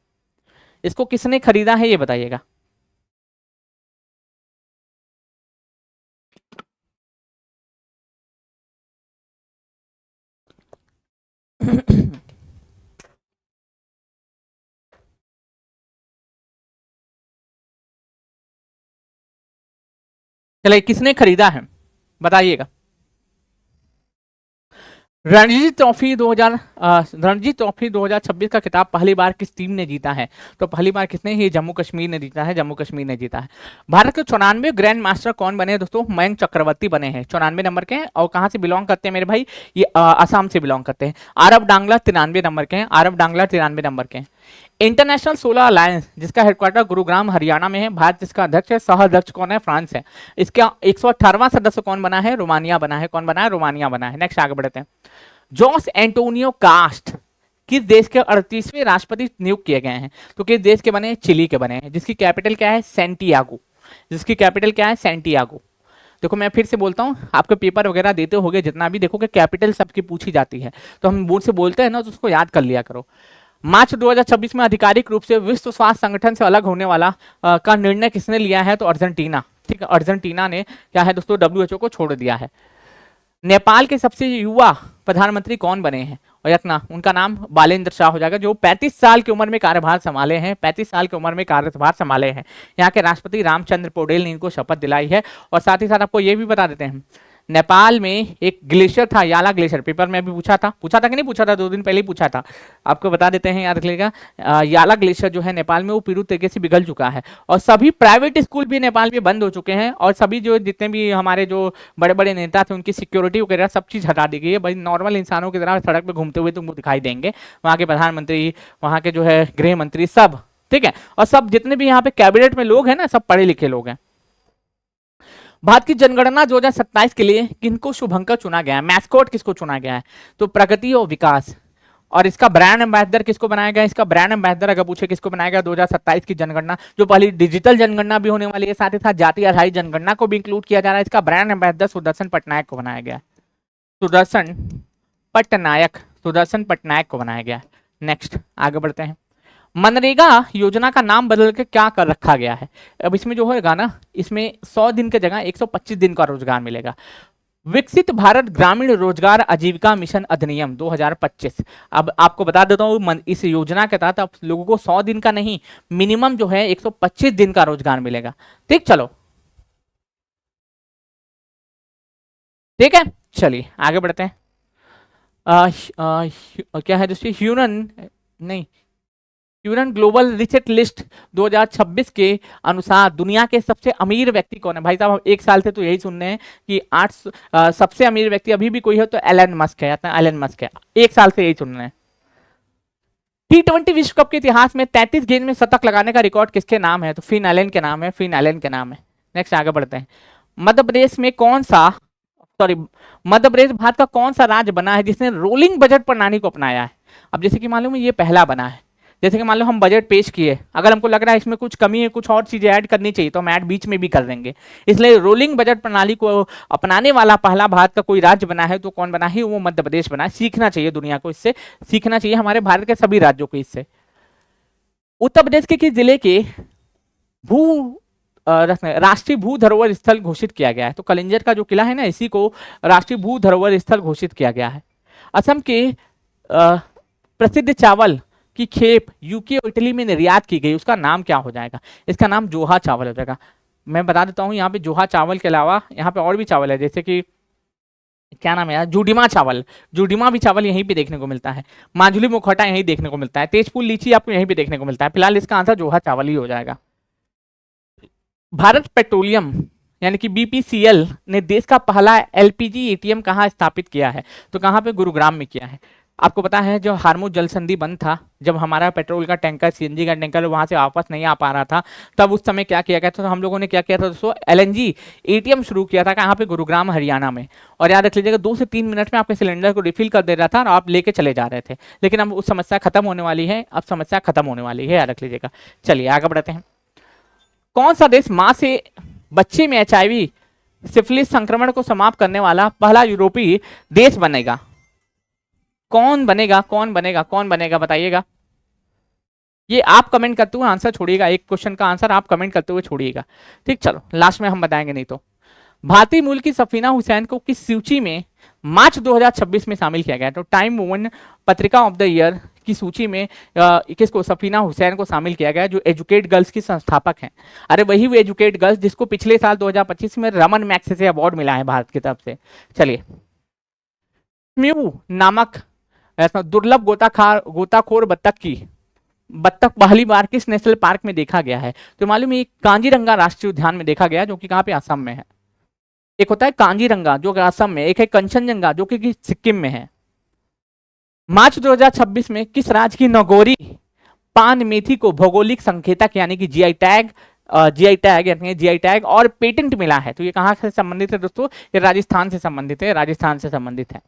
इसको किसने खरीदा है ये बताइएगा। चलिए, किसने खरीदा है बताइएगा। रणजी ट्रॉफी 2026 का खिताब पहली बार किस टीम ने जीता है? तो पहली बार किसने, ये जम्मू कश्मीर ने जीता है, जम्मू कश्मीर ने जीता है। भारत के 94 ग्रैंड मास्टर कौन बने हैं दोस्तों? मयंक चक्रवर्ती बने हैं, 94 नंबर के हैं। और कहाँ से बिलोंग करते हैं मेरे भाई, ये असम से बिलोंग करते हैं। आरब डांगला 93 नंबर के हैं, आरब डांगला 93 नंबर के हैं। इंटरनेशनल सोलर अलायंस जिसका हेडक्वार्टर गुरुग्राम हरियाणा में है, भारत जिसका अध्यक्ष है, सह अध्यक्ष कौन है, फ्रांस है। इसका 118वां सदस्य कौन बना है, रोमानिया बना है। कौन बना है, रोमानिया बना है। नेक्स्ट आगे बढ़ते हैं। जोस एंटोनियो कास्ट किस देश के 38वें राष्ट्रपति नियुक्त किए गए हैं? तो किस देश के बने, चिली के बने हैं, जिसकी कैपिटल क्या है, सैंटियागो। जिसकी कैपिटल क्या है, सैंटियागो। देखो मैं फिर से बोलता हूँ, आपके पेपर वगैरह देते होगे जितना भी, देखो कि कैपिटल सबकी पूछी जाती है, तो हम बोर्ड से बोलते हैं ना, तो उसको याद कर लिया करो। मार्च 2026 में आधिकारिक रूप से विश्व स्वास्थ्य संगठन से अलग होने वाला का निर्णय किसने लिया है? तो अर्जेंटीना। ठीक है, अर्जेंटीना ने क्या है दोस्तों, WHO को छोड़ दिया है। नेपाल के सबसे युवा प्रधानमंत्री कौन बने हैं? और यत्ना, उनका नाम बालेंद्र शाह हो जाएगा, जो 35 साल की उम्र में कार्यभार संभाले हैं, 35 साल की उम्र में कार्यभार संभाले हैं। यहाँ के राष्ट्रपति रामचंद्र पौडेल ने इनको शपथ दिलाई है। और साथ ही साथ आपको ये भी बता देते हैं नेपाल में एक ग्लेशियर था, याला ग्लेशियर, पेपर में अभी पूछा था कि नहीं पूछा था, 2 दिन पहले ही पूछा था, आपको बता देते हैं, याद रखिएगा। याला ग्लेशियर जो है नेपाल में, वो पूरी तरीके से पिघल चुका है और सभी प्राइवेट स्कूल भी नेपाल में बंद हो चुके हैं और सभी जो जितने भी हमारे जो बड़े बड़े नेता थे उनकी सिक्योरिटी वगैरह सब चीज़ हटा दी गई है। भाई नॉर्मल इंसानों की तरह सड़क पर घूमते हुए तुमको दिखाई देंगे, वहाँ के प्रधानमंत्री, वहाँ के जो है गृह मंत्री, सब ठीक है, और सब जितने भी यहाँ पे कैबिनेट में लोग हैं ना, सब पढ़े लिखे लोग हैं। भारत की जनगणना 2027 के लिए किनको शुभंकर चुना गया है, मैस्कॉट किसको चुना गया है, तो प्रगति और विकास। और इसका ब्रांड एम्बेसडर किसको बनाया गया, इसका ब्रांड एम्बेसडर अगर पूछे किसको बनाया गया 2027 की जनगणना, जो पहली डिजिटल जनगणना भी होने वाली है, साथ ही साथ जाति आधारित जनगणना को भी इंक्लूड किया जा रहा है, इसका ब्रांड एम्बेसडर सुदर्शन पटनायक को बनाया गया, सुदर्शन पटनायक को बनाया गया। नेक्स्ट आगे बढ़ते हैं। मनरेगा योजना का नाम बदल के क्या कर रखा गया है, अब इसमें जो होगा ना, इसमें 100 दिन की जगह 125 दिन का रोजगार मिलेगा। विकसित भारत ग्रामीण रोजगार आजीविका मिशन अधिनियम 2025, अब आपको बता देता हूँ, इस योजना के तहत आप लोगों को 100 दिन का नहीं, मिनिमम जो है 125 दिन का रोजगार मिलेगा। ठीक, चलो ठीक है, चलिए आगे बढ़ते हैं। क्या है दोस्तों, ह्यूरन ग्लोबल रिचेट लिस्ट 2026 के अनुसार दुनिया के सबसे अमीर व्यक्ति कौन है। भाई साहब, एक साल से तो यही सुन रहे हैं कि 8 सबसे अमीर व्यक्ति अभी भी कोई है तो एलन मस्क है, एक साल से यही सुन रहे हैं। T20 विश्व कप के इतिहास में 33 गेंद में शतक लगाने का रिकॉर्ड किसके नाम है, तो फिन एलन के नाम है, नेक्स्ट आगे बढ़ते हैं। मध्य प्रदेश भारत का कौन सा राज्य बना है जिसने रोलिंग बजट प्रणाली को अपनाया है। अब जैसे कि मालूम है ये पहला बना है, जैसे कि मान लो हम बजट पेश किए, अगर हमको लग रहा है इसमें कुछ कमी है, कुछ और चीजें ऐड करनी चाहिए, तो हम ऐड बीच में भी कर देंगे। इसलिए रोलिंग बजट प्रणाली को अपनाने वाला पहला भारत का कोई राज्य बना है तो कौन बना है, वो मध्य प्रदेश बना है। सीखना चाहिए दुनिया को, इससे सीखना चाहिए हमारे भारत के सभी राज्यों को इससे। उत्तर प्रदेश के किस जिले के राष्ट्रीय भू धरोहर स्थल घोषित किया गया है, तो कलिंजर का जो किला है ना, इसी को राष्ट्रीय भू धरोहर स्थल घोषित किया गया है। असम के प्रसिद्ध चावल की खेप यूके और इटली में निर्यात की गई, उसका नाम क्या हो जाएगा, इसका नाम जोहा चावल हो जाएगा। मैं बता देता हूँ, यहाँ पे जोहा चावल के अलावा यहाँ पे और भी चावल है, जैसे कि क्या नाम है यार, जुडिमा भी चावल यहीं पे देखने को मिलता है। मांझुली मुखौटा यहीं देखने को मिलता है। तेजपुर लीची आपको यहीं पे देखने को मिलता है। फिलहाल इसका आंसर जोहा चावल ही हो जाएगा। भारत पेट्रोलियम यानी कि बीपीसीएल ने देश का पहला एलपीजी एटीएम कहाँ स्थापित किया है, तो कहाँ पे, गुरुग्राम में किया है। आपको पता है जो हार्मुज जल संधि बंद था, जब हमारा पेट्रोल का टैंकर, सीएनजी का टैंकर वहां से वापस नहीं आ पा रहा था, तब उस समय क्या किया गया था, तो हम लोगों ने क्या किया था दोस्तों, एलएनजी एटीएम शुरू किया था। कहाँ पे, गुरुग्राम हरियाणा में। और याद रख लीजिएगा 2 से 3 मिनट में आपके सिलेंडर को रिफिल कर दे रहा था और आप लेके चले जा रहे थे। लेकिन अब उस समस्या खत्म होने वाली है, याद रख लीजिएगा। चलिए आगे बढ़ते हैं। कौन सा देश माँ से बच्चे में एचआईवी सिफिलिस संक्रमण को समाप्त करने वाला पहला यूरोपीय देश बनेगा, कौन बनेगा बताइएगा। ये आप कमेंट करते हुए आंसर छोड़िएगा, एक क्वेश्चन का आंसर आप कमेंट करते हुए छोड़िएगा। ठीक, चलो लास्ट में हम बताएंगे नहीं तो। भारतीय मूल की सफीना हुसैन को किस सूची में मार्च 2026 में शामिल किया गया, तो टाइम वुमन पत्रिका ऑफ द ईयर की सूची में किसको, सफीना हुसैन को शामिल किया गया, जो एजुकेट गर्ल्स की संस्थापक हैं। अरे वही वो एजुकेट गर्ल्स जिसको पिछले साल 2025 में रमन मैग्सेसे अवार्ड मिला है भारत की तरफ से। चलिए, म्यू नामक ऐसा दुर्लभ गोताखोर बत्तख पहली बार किस नेशनल पार्क में देखा गया है, तो मालूम है कांजीरंगा राष्ट्रीय उद्यान में देखा गया, जो कि कहाँ पे, असम में है। एक होता है कांजीरंगा जो कि असम में, एक है कंचनजंगा जो कि सिक्किम में है। मार्च 2026 में किस राज्य की नगोरी पान मेथी को भौगोलिक संकेतक यानी कि जीआई टैग और पेटेंट मिला है, तो ये कहाँ से संबंधित है दोस्तों, ये राजस्थान से संबंधित है।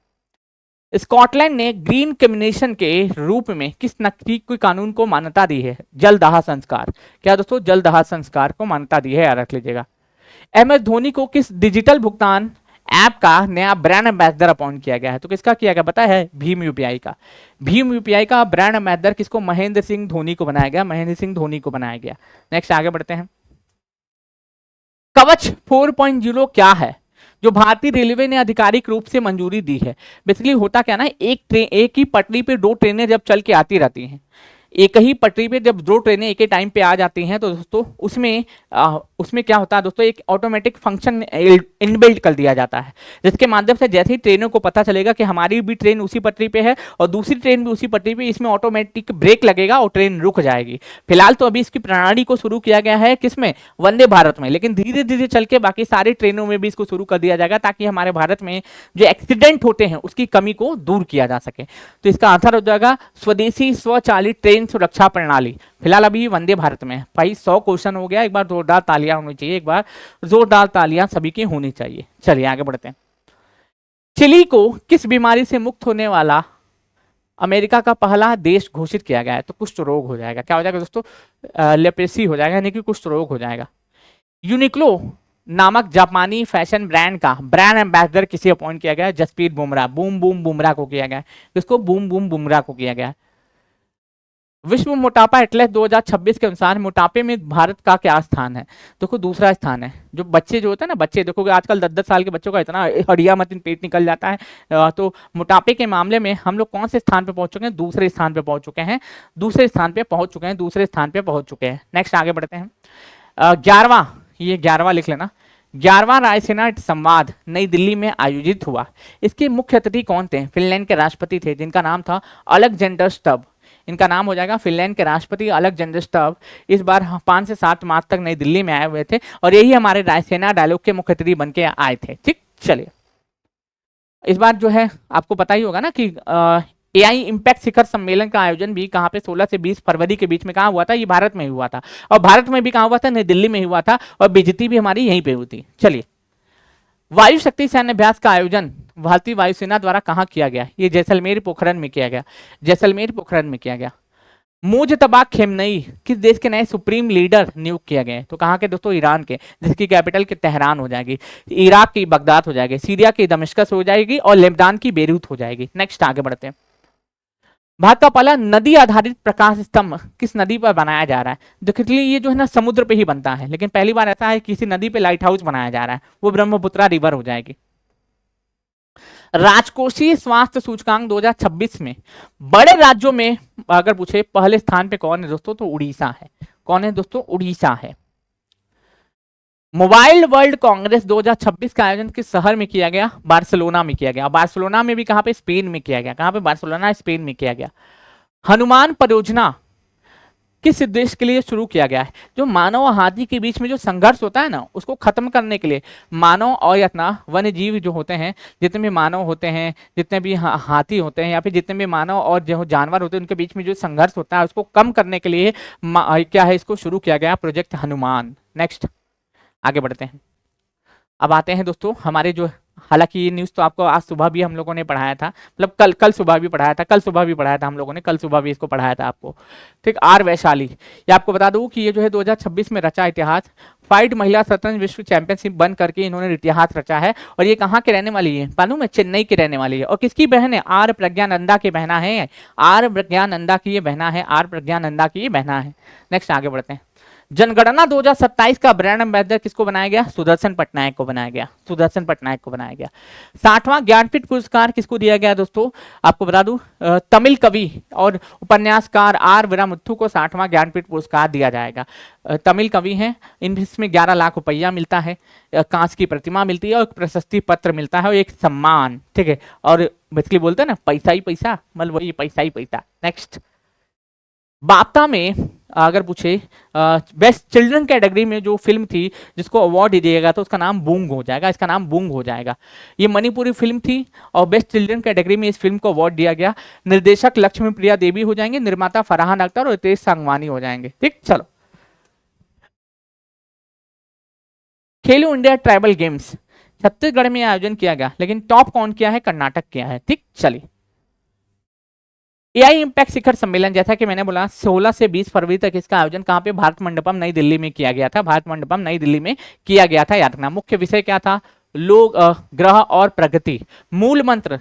स्कॉटलैंड ने ग्रीन कम्युनिकेशन के रूप में किस नैतिक कानून को मान्यता दी है, जलदाह संस्कार। क्या दोस्तों, जलदाह संस्कार को मान्यता दी है, याद रख लीजिएगा। MS धोनी को किस डिजिटल भुगतान ऐप का नया ब्रांड एम्बेसडर अपॉइंट किया गया है, तो किसका किया गया पता है, भीम यूपीआई का ब्रांड एम्बेसडर किसको, महेंद्र सिंह धोनी को बनाया गया। नेक्स्ट आगे बढ़ते हैं। कवच 4.0 क्या है, जो भारतीय रेलवे ने आधिकारिक रूप से मंजूरी दी है। बेसिकली होता क्या ना, एक ही पटरी पे 2 ट्रेनें जब चल के आती रहती हैं, एक ही पटरी पे जब दो ट्रेनें एक ही टाइम पे आ जाती हैं तो दोस्तों उसमें क्या होता है दोस्तों, एक ऑटोमेटिक फंक्शन इनबिल्ट कर दिया जाता है, जिसके माध्यम से जैसे ही ट्रेनों को पता चलेगा कि हमारी भी ट्रेन उसी पटरी पे है और दूसरी ट्रेन भी उसी पटरी पे, इसमें ऑटोमेटिक ब्रेक लगेगा और ट्रेन रुक जाएगी। फिलहाल तो अभी इसकी प्रणाली को शुरू किया गया है किसमें, वंदे भारत में, लेकिन धीरे धीरे चल के बाकी सारी ट्रेनों में भी इसको शुरू कर दिया जाएगा ताकि हमारे भारत में जो एक्सीडेंट होते हैं उसकी कमी को दूर किया जा सके। तो इसका आंसर हो जाएगा स्वदेशी स्वचालित ट्रेन सुरक्षा प्रणाली। फिलहाल अभी वंदे भारत में। भाई 100 क्वेश्चन हो गया, एक बार जोरदार तालियां होनी चाहिए, एक बार जोरदार तालियां सभी की होनी चाहिए। चलिए आगे बढ़ते हैं। चिली को किस बीमारी से मुक्त होने वाला अमेरिका का पहला देश घोषित किया गया है? तो कुष्ठ रोग हो जाएगा। क्या हो जाएगा दोस्तों, लेप्रेसी हो जाएगा, यानी कि कुष्ठ रोग हो जाएगा। यूनिक्लो नामक जापानी फैशन ब्रांड का ब्रांड एम्बेसडर किसे अपॉइंट किया गया है? जसप्रीत बुमराह, बूम बूम बुमराह को किया गया है। किसको? बूम बूम बुमराह को किया गया है। विश्व मोटापा एटलस 2026 के अनुसार मोटापे में भारत का क्या स्थान है? देखो दूसरा स्थान है। जो बच्चे जो होते हैं ना, बच्चे देखोगे आजकल 10-10 साल के बच्चों का इतना हड्डियां मतीन पेट निकल जाता है, तो मोटापे के मामले में हम लोग कौन से स्थान पे पहुंच चुके हैं? दूसरे स्थान पे पहुंच चुके हैं, दूसरे स्थान पे पहुंच चुके हैं, दूसरे स्थान पे पहुंच चुके हैं। नेक्स्ट आगे बढ़ते हैं। 11वां, ये 11वां लिख लेना, 11वां रायसेना संवाद नई दिल्ली में आयोजित हुआ। इसके मुख्य अतिथि कौन थे? फिनलैंड के राष्ट्रपति थे जिनका नाम था अलेक्जेंडर स्टब। इनका नाम हो जाएगा फिनलैंड के राष्ट्रपति अलेक्जेंडर स्टब। इस बार 5 से 7 मार्च तक नई दिल्ली में आए हुए थे और यही हमारे रायसेना डायलॉग के मुख्य अतिथि बन के आए थे। ठीक, चलिए इस बार जो है आपको पता ही होगा ना कि एआई इम्पैक्ट शिखर सम्मेलन का आयोजन भी कहाँ पे 16 से 20 फरवरी के बीच में कहाँ हुआ था? ये भारत में हुआ था, और भारत में भी कहाँ हुआ था? नई दिल्ली में हुआ था, और बेइज्जती भी हमारी यहीं पे हुई थी। चलिए, वायु शक्ति सैन्य अभ्यास का आयोजन भारतीय वायुसेना द्वारा कहाँ किया गया? ये जैसलमेर पोखरण में किया गया, जैसलमेर पोखरण में किया गया। मुजतबा खेमनई किस देश के नए सुप्रीम लीडर नियुक्त किया गया? तो कहाँ के दोस्तों? ईरान के, जिसकी कैपिटल के तेहरान हो जाएगी, इराक की बगदाद हो जाएगी, सीरिया की दमिश्कस हो जाएगी और लेबनान की बेरूत हो जाएगी। नेक्स्ट आगे बढ़ते हैं। भारत का पहला नदी आधारित प्रकाश स्तंभ किस नदी पर बनाया जा रहा है? देखिए ये जो है ना समुद्र पे ही बनता है, लेकिन पहली बार ऐसा है किसी नदी पे लाइट हाउस बनाया जा रहा है, वो ब्रह्मपुत्रा रिवर हो जाएगी। राजकोषीय स्वास्थ्य सूचकांक 2026 में बड़े राज्यों में अगर पूछे पहले स्थान पे कौन है दोस्तों? तो उड़ीसा है। कौन है दोस्तों? उड़ीसा है। मोबाइल वर्ल्ड कांग्रेस 2026 का आयोजन किस शहर में किया गया? बार्सिलोना में किया गया। बार्सिलोना में भी कहां पे? स्पेन में किया गया। कहां पे? बार्सिलोना स्पेन में किया गया। हनुमान परियोजना किस उद्देश्य के लिए शुरू किया गया है? जो मानव और हाथी के बीच में जो संघर्ष होता है ना, उसको खत्म करने के लिए मानव और अपना वन्य जीव जो होते हैं, जितने भी मानव होते हैं, जितने भी हाथी होते हैं या फिर जितने भी मानव और जो जानवर होते हैं, उनके बीच में जो संघर्ष होता है उसको कम करने के लिए क्या है, इसको शुरू किया गया, प्रोजेक्ट हनुमान। नेक्स्ट आगे बढ़ते हैं। अब आते हैं दोस्तों हमारे जो, हालांकि ये न्यूज़ तो आपको आज सुबह भी हम लोगों ने पढ़ाया था, मतलब कल सुबह भी पढ़ाया था, कल सुबह भी पढ़ाया था हम लोगों ने, कल सुबह भी इसको पढ़ाया था आपको। ठीक, आर वैशाली, ये आपको बता दूं कि ये जो है 2026 में रचा इतिहास। फाइट महिला शतरंज विश्व चैंपियनशिप बन करके इन्होंने इतिहास रचा है, और ये कहाँ के रहने वाली है मालूम है? चेन्नई की रहने वाली है। और किसकी बहन है? आर प्रज्ञानंदा की बहना है, आर प्रज्ञानंदा की ये बहना है, आर प्रज्ञानंदा की ये बहना है। नेक्स्ट आगे बढ़ते हैं। जनगणना 2027 का ब्रांड एम्बेसडर किसको बनाया गया? सुदर्शन पटनायक को बनाया गया, सुदर्शन पटनायक को बनाया गया। 60वां ज्ञानपीठ पुरस्कार किसको दिया गया दोस्तों? आपको बता दूं तमिल कवि और उपन्यासकार आर वीरामुथु को 60वां ज्ञानपीठ पुरस्कार दिया जाएगा। तमिल कवि हैं, इसमें 11 लाख रुपया मिलता है, कांच की प्रतिमा मिलती है और एक प्रशस्ति पत्र मिलता है और एक सम्मान। ठीक है, और बेसिकली बोलते हैं ना पैसा ही पैसा, मतलब वही पैसा ही पैसा। नेक्स्ट, बाप्ता में अगर पूछे बेस्ट चिल्ड्रन कैटेगरी में जो फिल्म थी जिसको अवार्ड दिएगा तो उसका नाम बूंग हो जाएगा, इसका नाम बूंग हो जाएगा। ये मणिपुरी फिल्म थी और बेस्ट चिल्ड्रन कैटेगरी में इस फिल्म को अवार्ड दिया गया। निर्देशक लक्ष्मी प्रिया देवी हो जाएंगे, निर्माता फरहान अख्तर और रितेश सांगवानी हो जाएंगे। ठीक, चलो खेलो इंडिया ट्राइबल गेम्स छत्तीसगढ़ में आयोजन किया गया, लेकिन टॉप कौन किया है? कर्नाटक किया है। ठीक, चलिए एआई इम्पैक्ट शिखर सम्मेलन, जैसा कि मैंने बोला 16 से 20 फरवरी तक इसका आयोजन कहां पे? भारत मंडपम नई दिल्ली में किया गया था, भारत मंडपम नई दिल्ली में किया गया था, याद रखना। मुख्य विषय क्या था? लोग, ग्रह और प्रगति। मूल मंत्र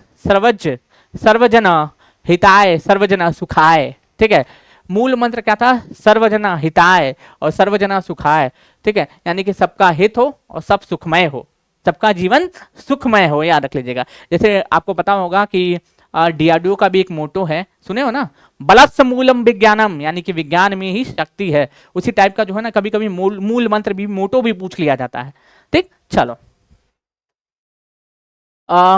सर्वजन हिताय सर्वजन सुखाय। ठीक है, मूल मंत्र क्या था? सर्वजन हिताय और सर्वजन सुखाय। ठीक है, यानी कि सबका हित हो और सब सुखमय हो, सबका जीवन सुखमय हो, याद रख लीजिएगा। जैसे आपको पता होगा कि डीआरडीओ का भी एक मोटो है, सुने हो ना, बलस्य मूलम विज्ञानम, यानी कि विज्ञान में ही शक्ति है। उसी टाइप का जो है ना कभी कभी मूल मंत्र भी, मोटो भी पूछ लिया जाता है। ठीक, चलो।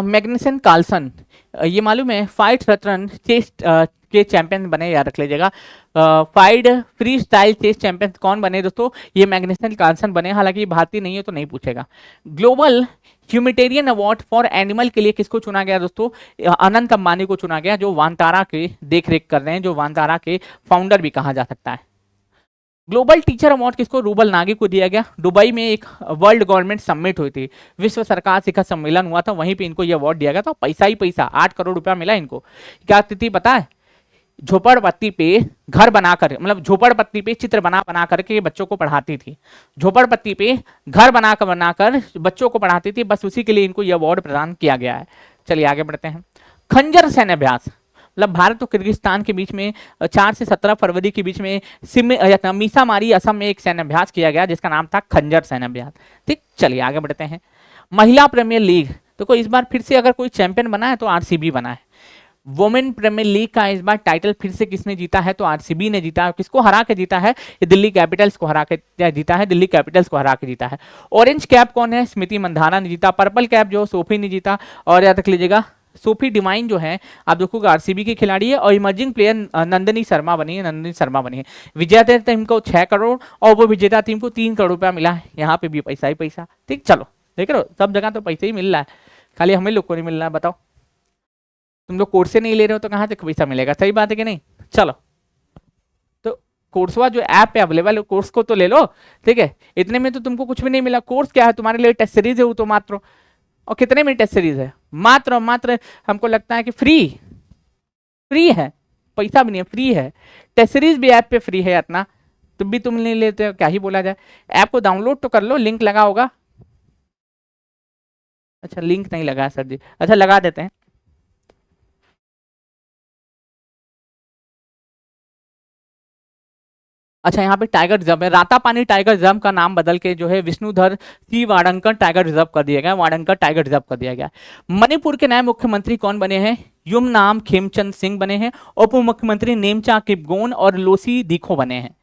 मैग्नेसन कार्लसन, ये मालूम है फाइट शतरंज चेस के चैंपियन बने, याद रख लीजिएगा। FIDE freestyle chess champion कौन बने दोस्तों, ये मैग्नेसन कार्लसन बने, हालांकि ये भारतीय नहीं है तो नहीं पूछेगा। Global humanitarian award for animal के लिए किसको चुना गया दोस्तों, अनंत अंबानी को चुना गया, जो वानतारा के देख रेख कर रहे हैं, जो वानतारा के फाउंडर भी कहा जा सकता है। ग्लोबल टीचर अवार्ड किसको, रूबल नागी को दिया गया। दुबई में एक वर्ल्ड गवर्नमेंट समिट हुई थी, विश्व सरकार शिखर सम्मेलन हुआ था, वहीं पे इनको ये अवार्ड दिया गया था। पैसा ही पैसा, 8 करोड़ रुपया मिला इनको। क्या तिथि पता है, झोपड़पट्टी पे घर बनाकर, मतलब झोपड़पट्टी पे चित्र बना करके बच्चों को पढ़ाती थी, झोपड़पट्टी पे घर बनाकर बच्चों को पढ़ाती थी, बस उसी के लिए इनको यह अवार्ड प्रदान किया गया है। चलिए आगे बढ़ते हैं। खंजर सैन्य अभ्यास, मतलब भारत और किर्गिस्तान के बीच में 4 से 17 फरवरी के बीच में मीसामारी असम में एक सैन्य अभ्यास किया गया जिसका नाम था खंजर सैन्य अभ्यास। ठीक, चलिए आगे बढ़ते हैं। महिला प्रीमियर लीग, तो इस बार फिर से अगर कोई चैंपियन बना है तो आरसीबी बना है। वुमेन प्रीमियर लीग का इस बार टाइटल फिर से किसने जीता है, तो आरसीबी ने जीता है। किसको हरा के जीता है, ये दिल्ली कैपिटल्स को हरा के जीता है, दिल्ली कैपिटल्स को हरा के जीता है। ऑरेंज कैप कौन है, स्मृति मंधाना ने जीता। पर्पल कैप जो सोफी ने जीता, और याद रख लीजिएगा सोफी डिवाइन जो है आप देखोगे आरसीबी की खिलाड़ी है, और इमर्जिंग प्लेयर नंदिनी शर्मा बनी है। विजेता टीम को 6 करोड़ और वो विजेता टीम को 3 करोड़ रुपया मिला है। यहाँ पे भी पैसा ही पैसा। ठीक, चलो देख रहे हो सब जगह तो पैसा ही मिल रहा है, खाली हमें लोग को नहीं मिल रहा है। बताओ, तुम लोग कोर्स से नहीं ले रहे हो तो कहाँ से पैसा मिलेगा, सही बात है कि नहीं। चलो, तो कोर्सवा जो ऐप पे अवेलेबल है, कोर्स को तो ले लो। ठीक है, इतने में तो तुमको कुछ भी नहीं मिला। कोर्स क्या है तुम्हारे लिए, टेस्ट सीरीज है वो तो मात्र, और कितने में टेस्ट सीरीज है, मात्र हमको लगता है कि फ्री है, पैसा भी नहीं है, फ्री है। टेस्ट सीरीज भी ऐप पे फ्री है इतना, तुम भी तुम नहीं लेते हो, क्या ही बोला जाए। ऐप को डाउनलोड तो कर लो, लिंक लगा होगा। अच्छा लिंक नहीं लगा सर जी, अच्छा लगा देते हैं। अच्छा यहाँ पे टाइगर रिजर्व है, रातापानी टाइगर रिजर्व का नाम बदल के जो है विष्णुधर सी वाडंकर टाइगर रिजर्व कर दिया गया, वाडंकर टाइगर रिजर्व कर दिया गया। मणिपुर के नए मुख्यमंत्री कौन बने हैं, युमनाम खेमचंद सिंह बने हैं। उप मुख्यमंत्री नेमचा किपगोन और लोसी दिखो बने हैं।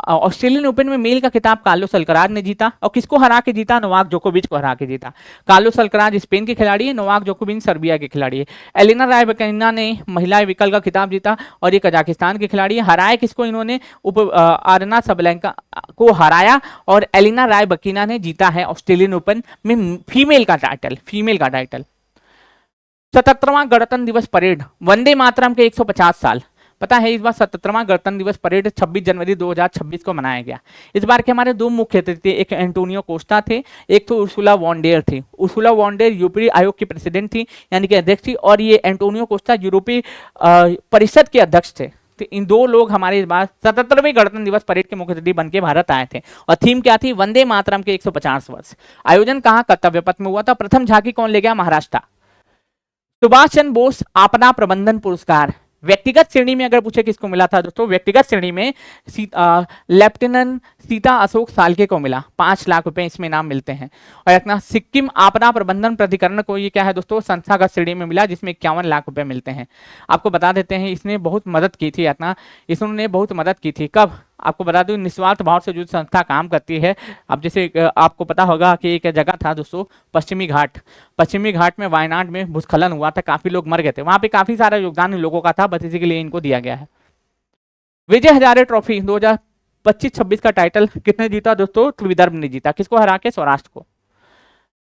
ऑस्ट्रेलियन ओपन में मेल का खिताब कार्लोस अल्कराज ने जीता, और किसको हरा के जीता, नोवाक जोकोविच को हरा के जीता। कार्लोस अल्कराज स्पेन के खिलाड़ी है, नोवाक जोकोविच सर्बिया के खिलाड़ी है। एलिना रायबकिना ने महिला विकल्प का खिताब जीता, और ये कजाकिस्तान के खिलाड़ी है। हराया किसको इन्होंने, आरना सबलेंका को हराया, और एलिना रायबकिना ने जीता है ऑस्ट्रेलियन ओपन में फीमेल का टाइटल। 77वां गणतंत्र दिवस परेड, वंदे मातरम के 150 साल। पता है इस बार 77वां गणतंत्र दिवस परेड 26 जनवरी 2026 को मनाया गया। इस बार के हमारे 2 मुख्य अतिथि थे, एक एंटोनियो कोस्टा थे, एक तो उर्सुला वॉन्डेर थी। उर्सुला वॉन्डेर यूरोपीय आयोग की प्रेसिडेंट थी, यानी कि अध्यक्ष थी, और ये एंटोनियो कोस्टा यूरोपीय परिषद के अध्यक्ष थे। तो इन 2 लोग हमारे इस बार 77वें गणतंत्र दिवस परेड के मुख्य अतिथि बन के भारत आए थे, और थीम क्या थी, वंदे मातरम के 150 वर्ष। आयोजन कहाँ, कर्तव्य पथ में हुआ था। प्रथम झांकी कौन ले गया, महाराष्ट्र। सुभाष चंद्र बोस आपदा प्रबंधन पुरस्कार व्यक्तिगत श्रेणी में अगर पूछे किसको मिला था दोस्तों, व्यक्तिगत श्रेणी में लेफ्टिनेंट सीता अशोक साल्के को मिला, 5 लाख रुपए इसमें इनाम मिलते हैं। और अपना सिक्किम आपदा प्रबंधन प्राधिकरण को ये क्या है दोस्तों, संस्थागत श्रेणी में मिला, जिसमें 51 लाख रुपए मिलते हैं। आपको बता देते हैं इसने बहुत मदद की थी, अपना इसने बहुत मदद की थी। कब, आपको बता दूं निस्वार्थ भाव से जो संस्था काम करती है। अब जैसे आपको पता होगा कि एक जगह था दोस्तों पश्चिमी घाट में वायनाड में भूस्खलन हुआ था, काफी लोग मर गए थे, वहां पे काफी सारा योगदान इन लोगों का था, बस इसी के लिए इनको दिया गया है। विजय हजारे ट्रॉफी 2025-26 का टाइटल किसने जीता दोस्तों, विदर्भ ने जीता। किसको हरा के, सौराष्ट्र को।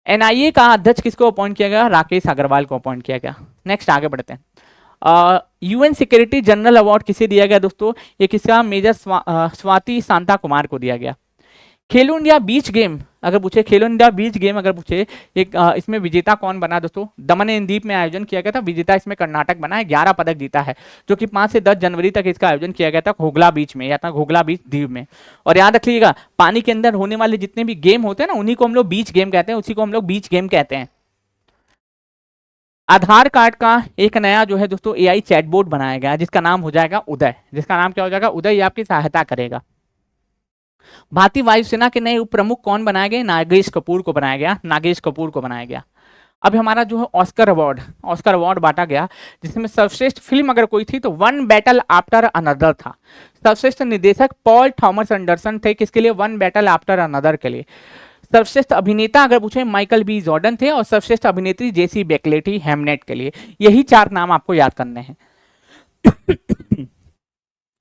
एनआईए का अध्यक्ष किसको अपॉइंट किया गया, राकेश अग्रवाल को अपॉइंट किया गया। नेक्स्ट आगे बढ़ते हैं। यूएन सिक्योरिटी जनरल अवार्ड किसे दिया गया दोस्तों, ये किसका, मेजर स्वाति शांता कुमार को दिया गया। खेलो इंडिया बीच गेम अगर पूछे, एक इसमें विजेता कौन बना दोस्तों, दमन एंड दीव में आयोजन किया गया था, विजेता इसमें कर्नाटक बना है, 11 पदक जीता है, जो कि 5 से 10 जनवरी तक इसका आयोजन किया गया था घोघला बीच में, या था घोघला बीच द्वीप में। और याद रखिएगा पानी के अंदर होने वाले जितने भी गेम होते हैं ना, उन्हीं को हम लोग बीच गेम कहते हैं, उसी को हम लोग बीच गेम कहते हैं। आधार कार्ड का एक नया जो है दोस्तों एआई चैटबॉट बनाया गया, जिसका नाम हो जाएगा उदय। जिसका नाम क्या हो जाएगा, उदय। ये आपकी सहायता करेगा। भारतीय वायुसेना के नए उप प्रमुख कौन बनाए गए, नागेश कपूर को बनाया गया। अब हमारा जो है ऑस्कर अवार्ड बांटा गया, जिसमें सर्वश्रेष्ठ फिल्म अगर कोई थी तो वन बैटल आफ्टर अनदर था। सर्वश्रेष्ठ निर्देशक पॉल थॉमस एंडरसन थे, किसके लिए? वन बैटल आफ्टर अनदर के लिए। सर्वश्रेष्ठ अभिनेता अगर पूछे माइकल बी जॉर्डन थे, और सर्वश्रेष्ठ अभिनेत्री जेसी बेकले थी हेमनेट के लिए। यही 4 नाम आपको याद करने हैं।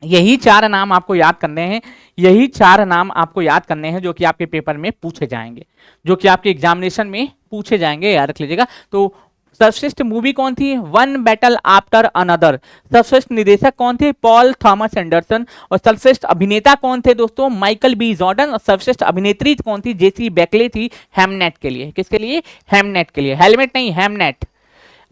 यही 4 नाम आपको याद करने हैं, यही 4 नाम आपको याद करने हैं जो कि आपके पेपर में पूछे जाएंगे, जो कि आपके एग्जामिनेशन में पूछे जाएंगे, याद रख लीजिएगा। तो सर्वश्रेष्ठ मूवी कौन थी? One Battle After Another. सर्वश्रेष्ठ निर्देशक कौन थे? Paul Thomas Anderson. और सर्वश्रेष्ठ अभिनेता कौन थे दोस्तों? Michael B Jordan. और सर्वश्रेष्ठ अभिनेत्री कौन थी? जेसी बेकले थी हेमनेट के लिए। किसके लिए? हेमनेट के लिए, हेलमेट नहीं, हेमनेट।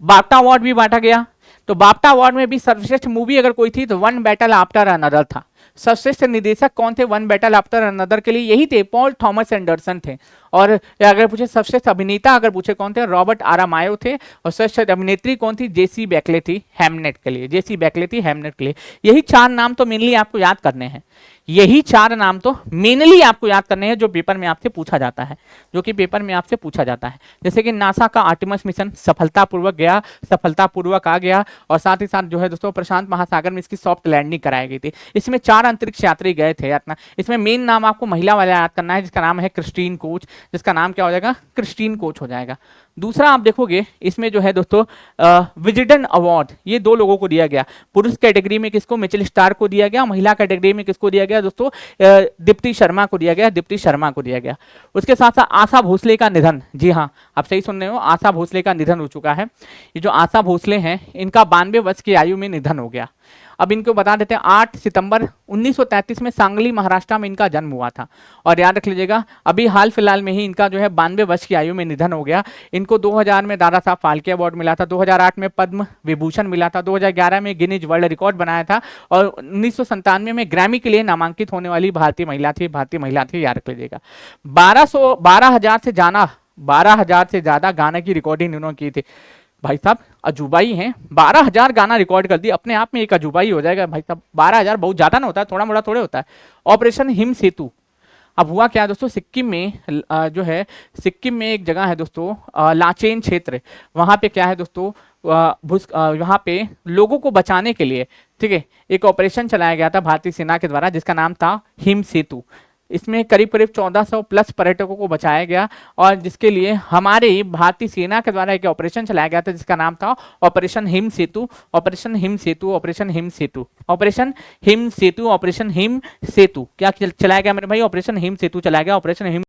बाफ्टा अवार्ड भी बांटा गया, तो बाफ्टा अवार्ड में भी सर्वश्रेष्ठ मूवी अगर कोई थी तो वन बैटल आफ्टर अनदर था। सर्वश्रेष्ठ निर्देशक कौन थे वन बैटल आफ्टर अनदर के लिए? यही थे, पॉल थॉमस एंडरसन थे। और अगर पूछे सर्वश्रेष्ठ अभिनेता अगर पूछे कौन थे? रॉबर्ट आरामायो थे। और सर्वश्रेष्ठ अभिनेत्री कौन थी? जेसी बेकले थी हेमनेट के लिए, जेसी बेकले थी हेमनेट के लिए। यही 4 नाम तो मेनली आपको याद करने हैं, यही 4 नाम तो मेनली आपको याद करने हैं जो पेपर में आपसे पूछा जाता है, जो कि पेपर में आपसे पूछा जाता है। जैसे कि नासा का आर्टेमिस मिशन सफलतापूर्वक गया, सफलतापूर्वक आ गया, और साथ ही साथ जो है दोस्तों प्रशांत महासागर में इसकी सॉफ्ट लैंडिंग कराई गई थी। इसमें 4 अंतरिक्ष यात्री गए थे। इसमें मेन नाम आपको महिला वाला याद करना है, जिसका नाम है क्रिस्टीन कोच, जिसका नाम क्या हो जाएगा? क्रिस्टीन कोच हो जाएगा। दूसरा आप देखोगे इसमें जो है दोस्तों विजिडन अवार्ड ये 2 लोगों को दिया गया। पुरुष कैटेगरी में किसको? मिचेल स्टार को दिया गया। महिला कैटेगरी में किसको दिया गया दोस्तों? दीप्ति शर्मा को दिया गया, दीप्ति शर्मा को दिया गया। उसके साथ साथ आशा भोसले का निधन, जी हाँ आप सही सुन रहे हो, आशा भोसले का निधन हो चुका है। ये जो आशा भोसले हैं इनका 92 वर्ष की आयु में निधन हो गया। अब इनको बता देते हैं 8 सितंबर 1933 में सांगली महाराष्ट्र में इनका जन्म हुआ था। और याद रख लीजिएगा अभी हाल फिलहाल में ही इनका जो है 92 वर्ष की आयु में निधन हो गया। इनको 2000 में दादा साहब फाल्के अवार्ड मिला था, 2008 में पद्म विभूषण मिला था, 2011 में गिनीज वर्ल्ड रिकॉर्ड बनाया था, और 1997 में ग्रैमी के लिए नामांकित होने वाली भारतीय महिला थी, याद रख लीजिएगा। 12,000 से ज्यादा गाने की रिकॉर्डिंग इन्होंने की थी। भाई साहब अजूबा ही हैं, 12,000 गाना रिकॉर्ड कर दिया, अपने आप में एक अजूबा ही हो जाएगा भाई साहब। 12,000 बहुत ज्यादा ना होता है, थोड़ा मोड़ा थोड़े होता है। ऑपरेशन हिम सेतु, अब हुआ क्या दोस्तों, सिक्किम में जो है सिक्किम में एक जगह है दोस्तों लाचेन क्षेत्र, वहां पे क्या है दोस्तों वहां पे लोगों को बचाने के लिए, ठीक है, एक ऑपरेशन चलाया गया था भारतीय सेना के द्वारा जिसका नाम था हिम सेतु। इसमें करीब करीब 1400 प्लस पर्यटकों को बचाया गया, और जिसके लिए हमारे भारतीय सेना के द्वारा एक ऑपरेशन चलाया गया था जिसका नाम था ऑपरेशन हिम सेतु, ऑपरेशन हिम सेतु, ऑपरेशन हिम सेतु, ऑपरेशन हिम सेतु, ऑपरेशन हिम सेतु। क्या चलाया गया मेरे भाई? ऑपरेशन हिम सेतु चलाया गया, ऑपरेशन हिम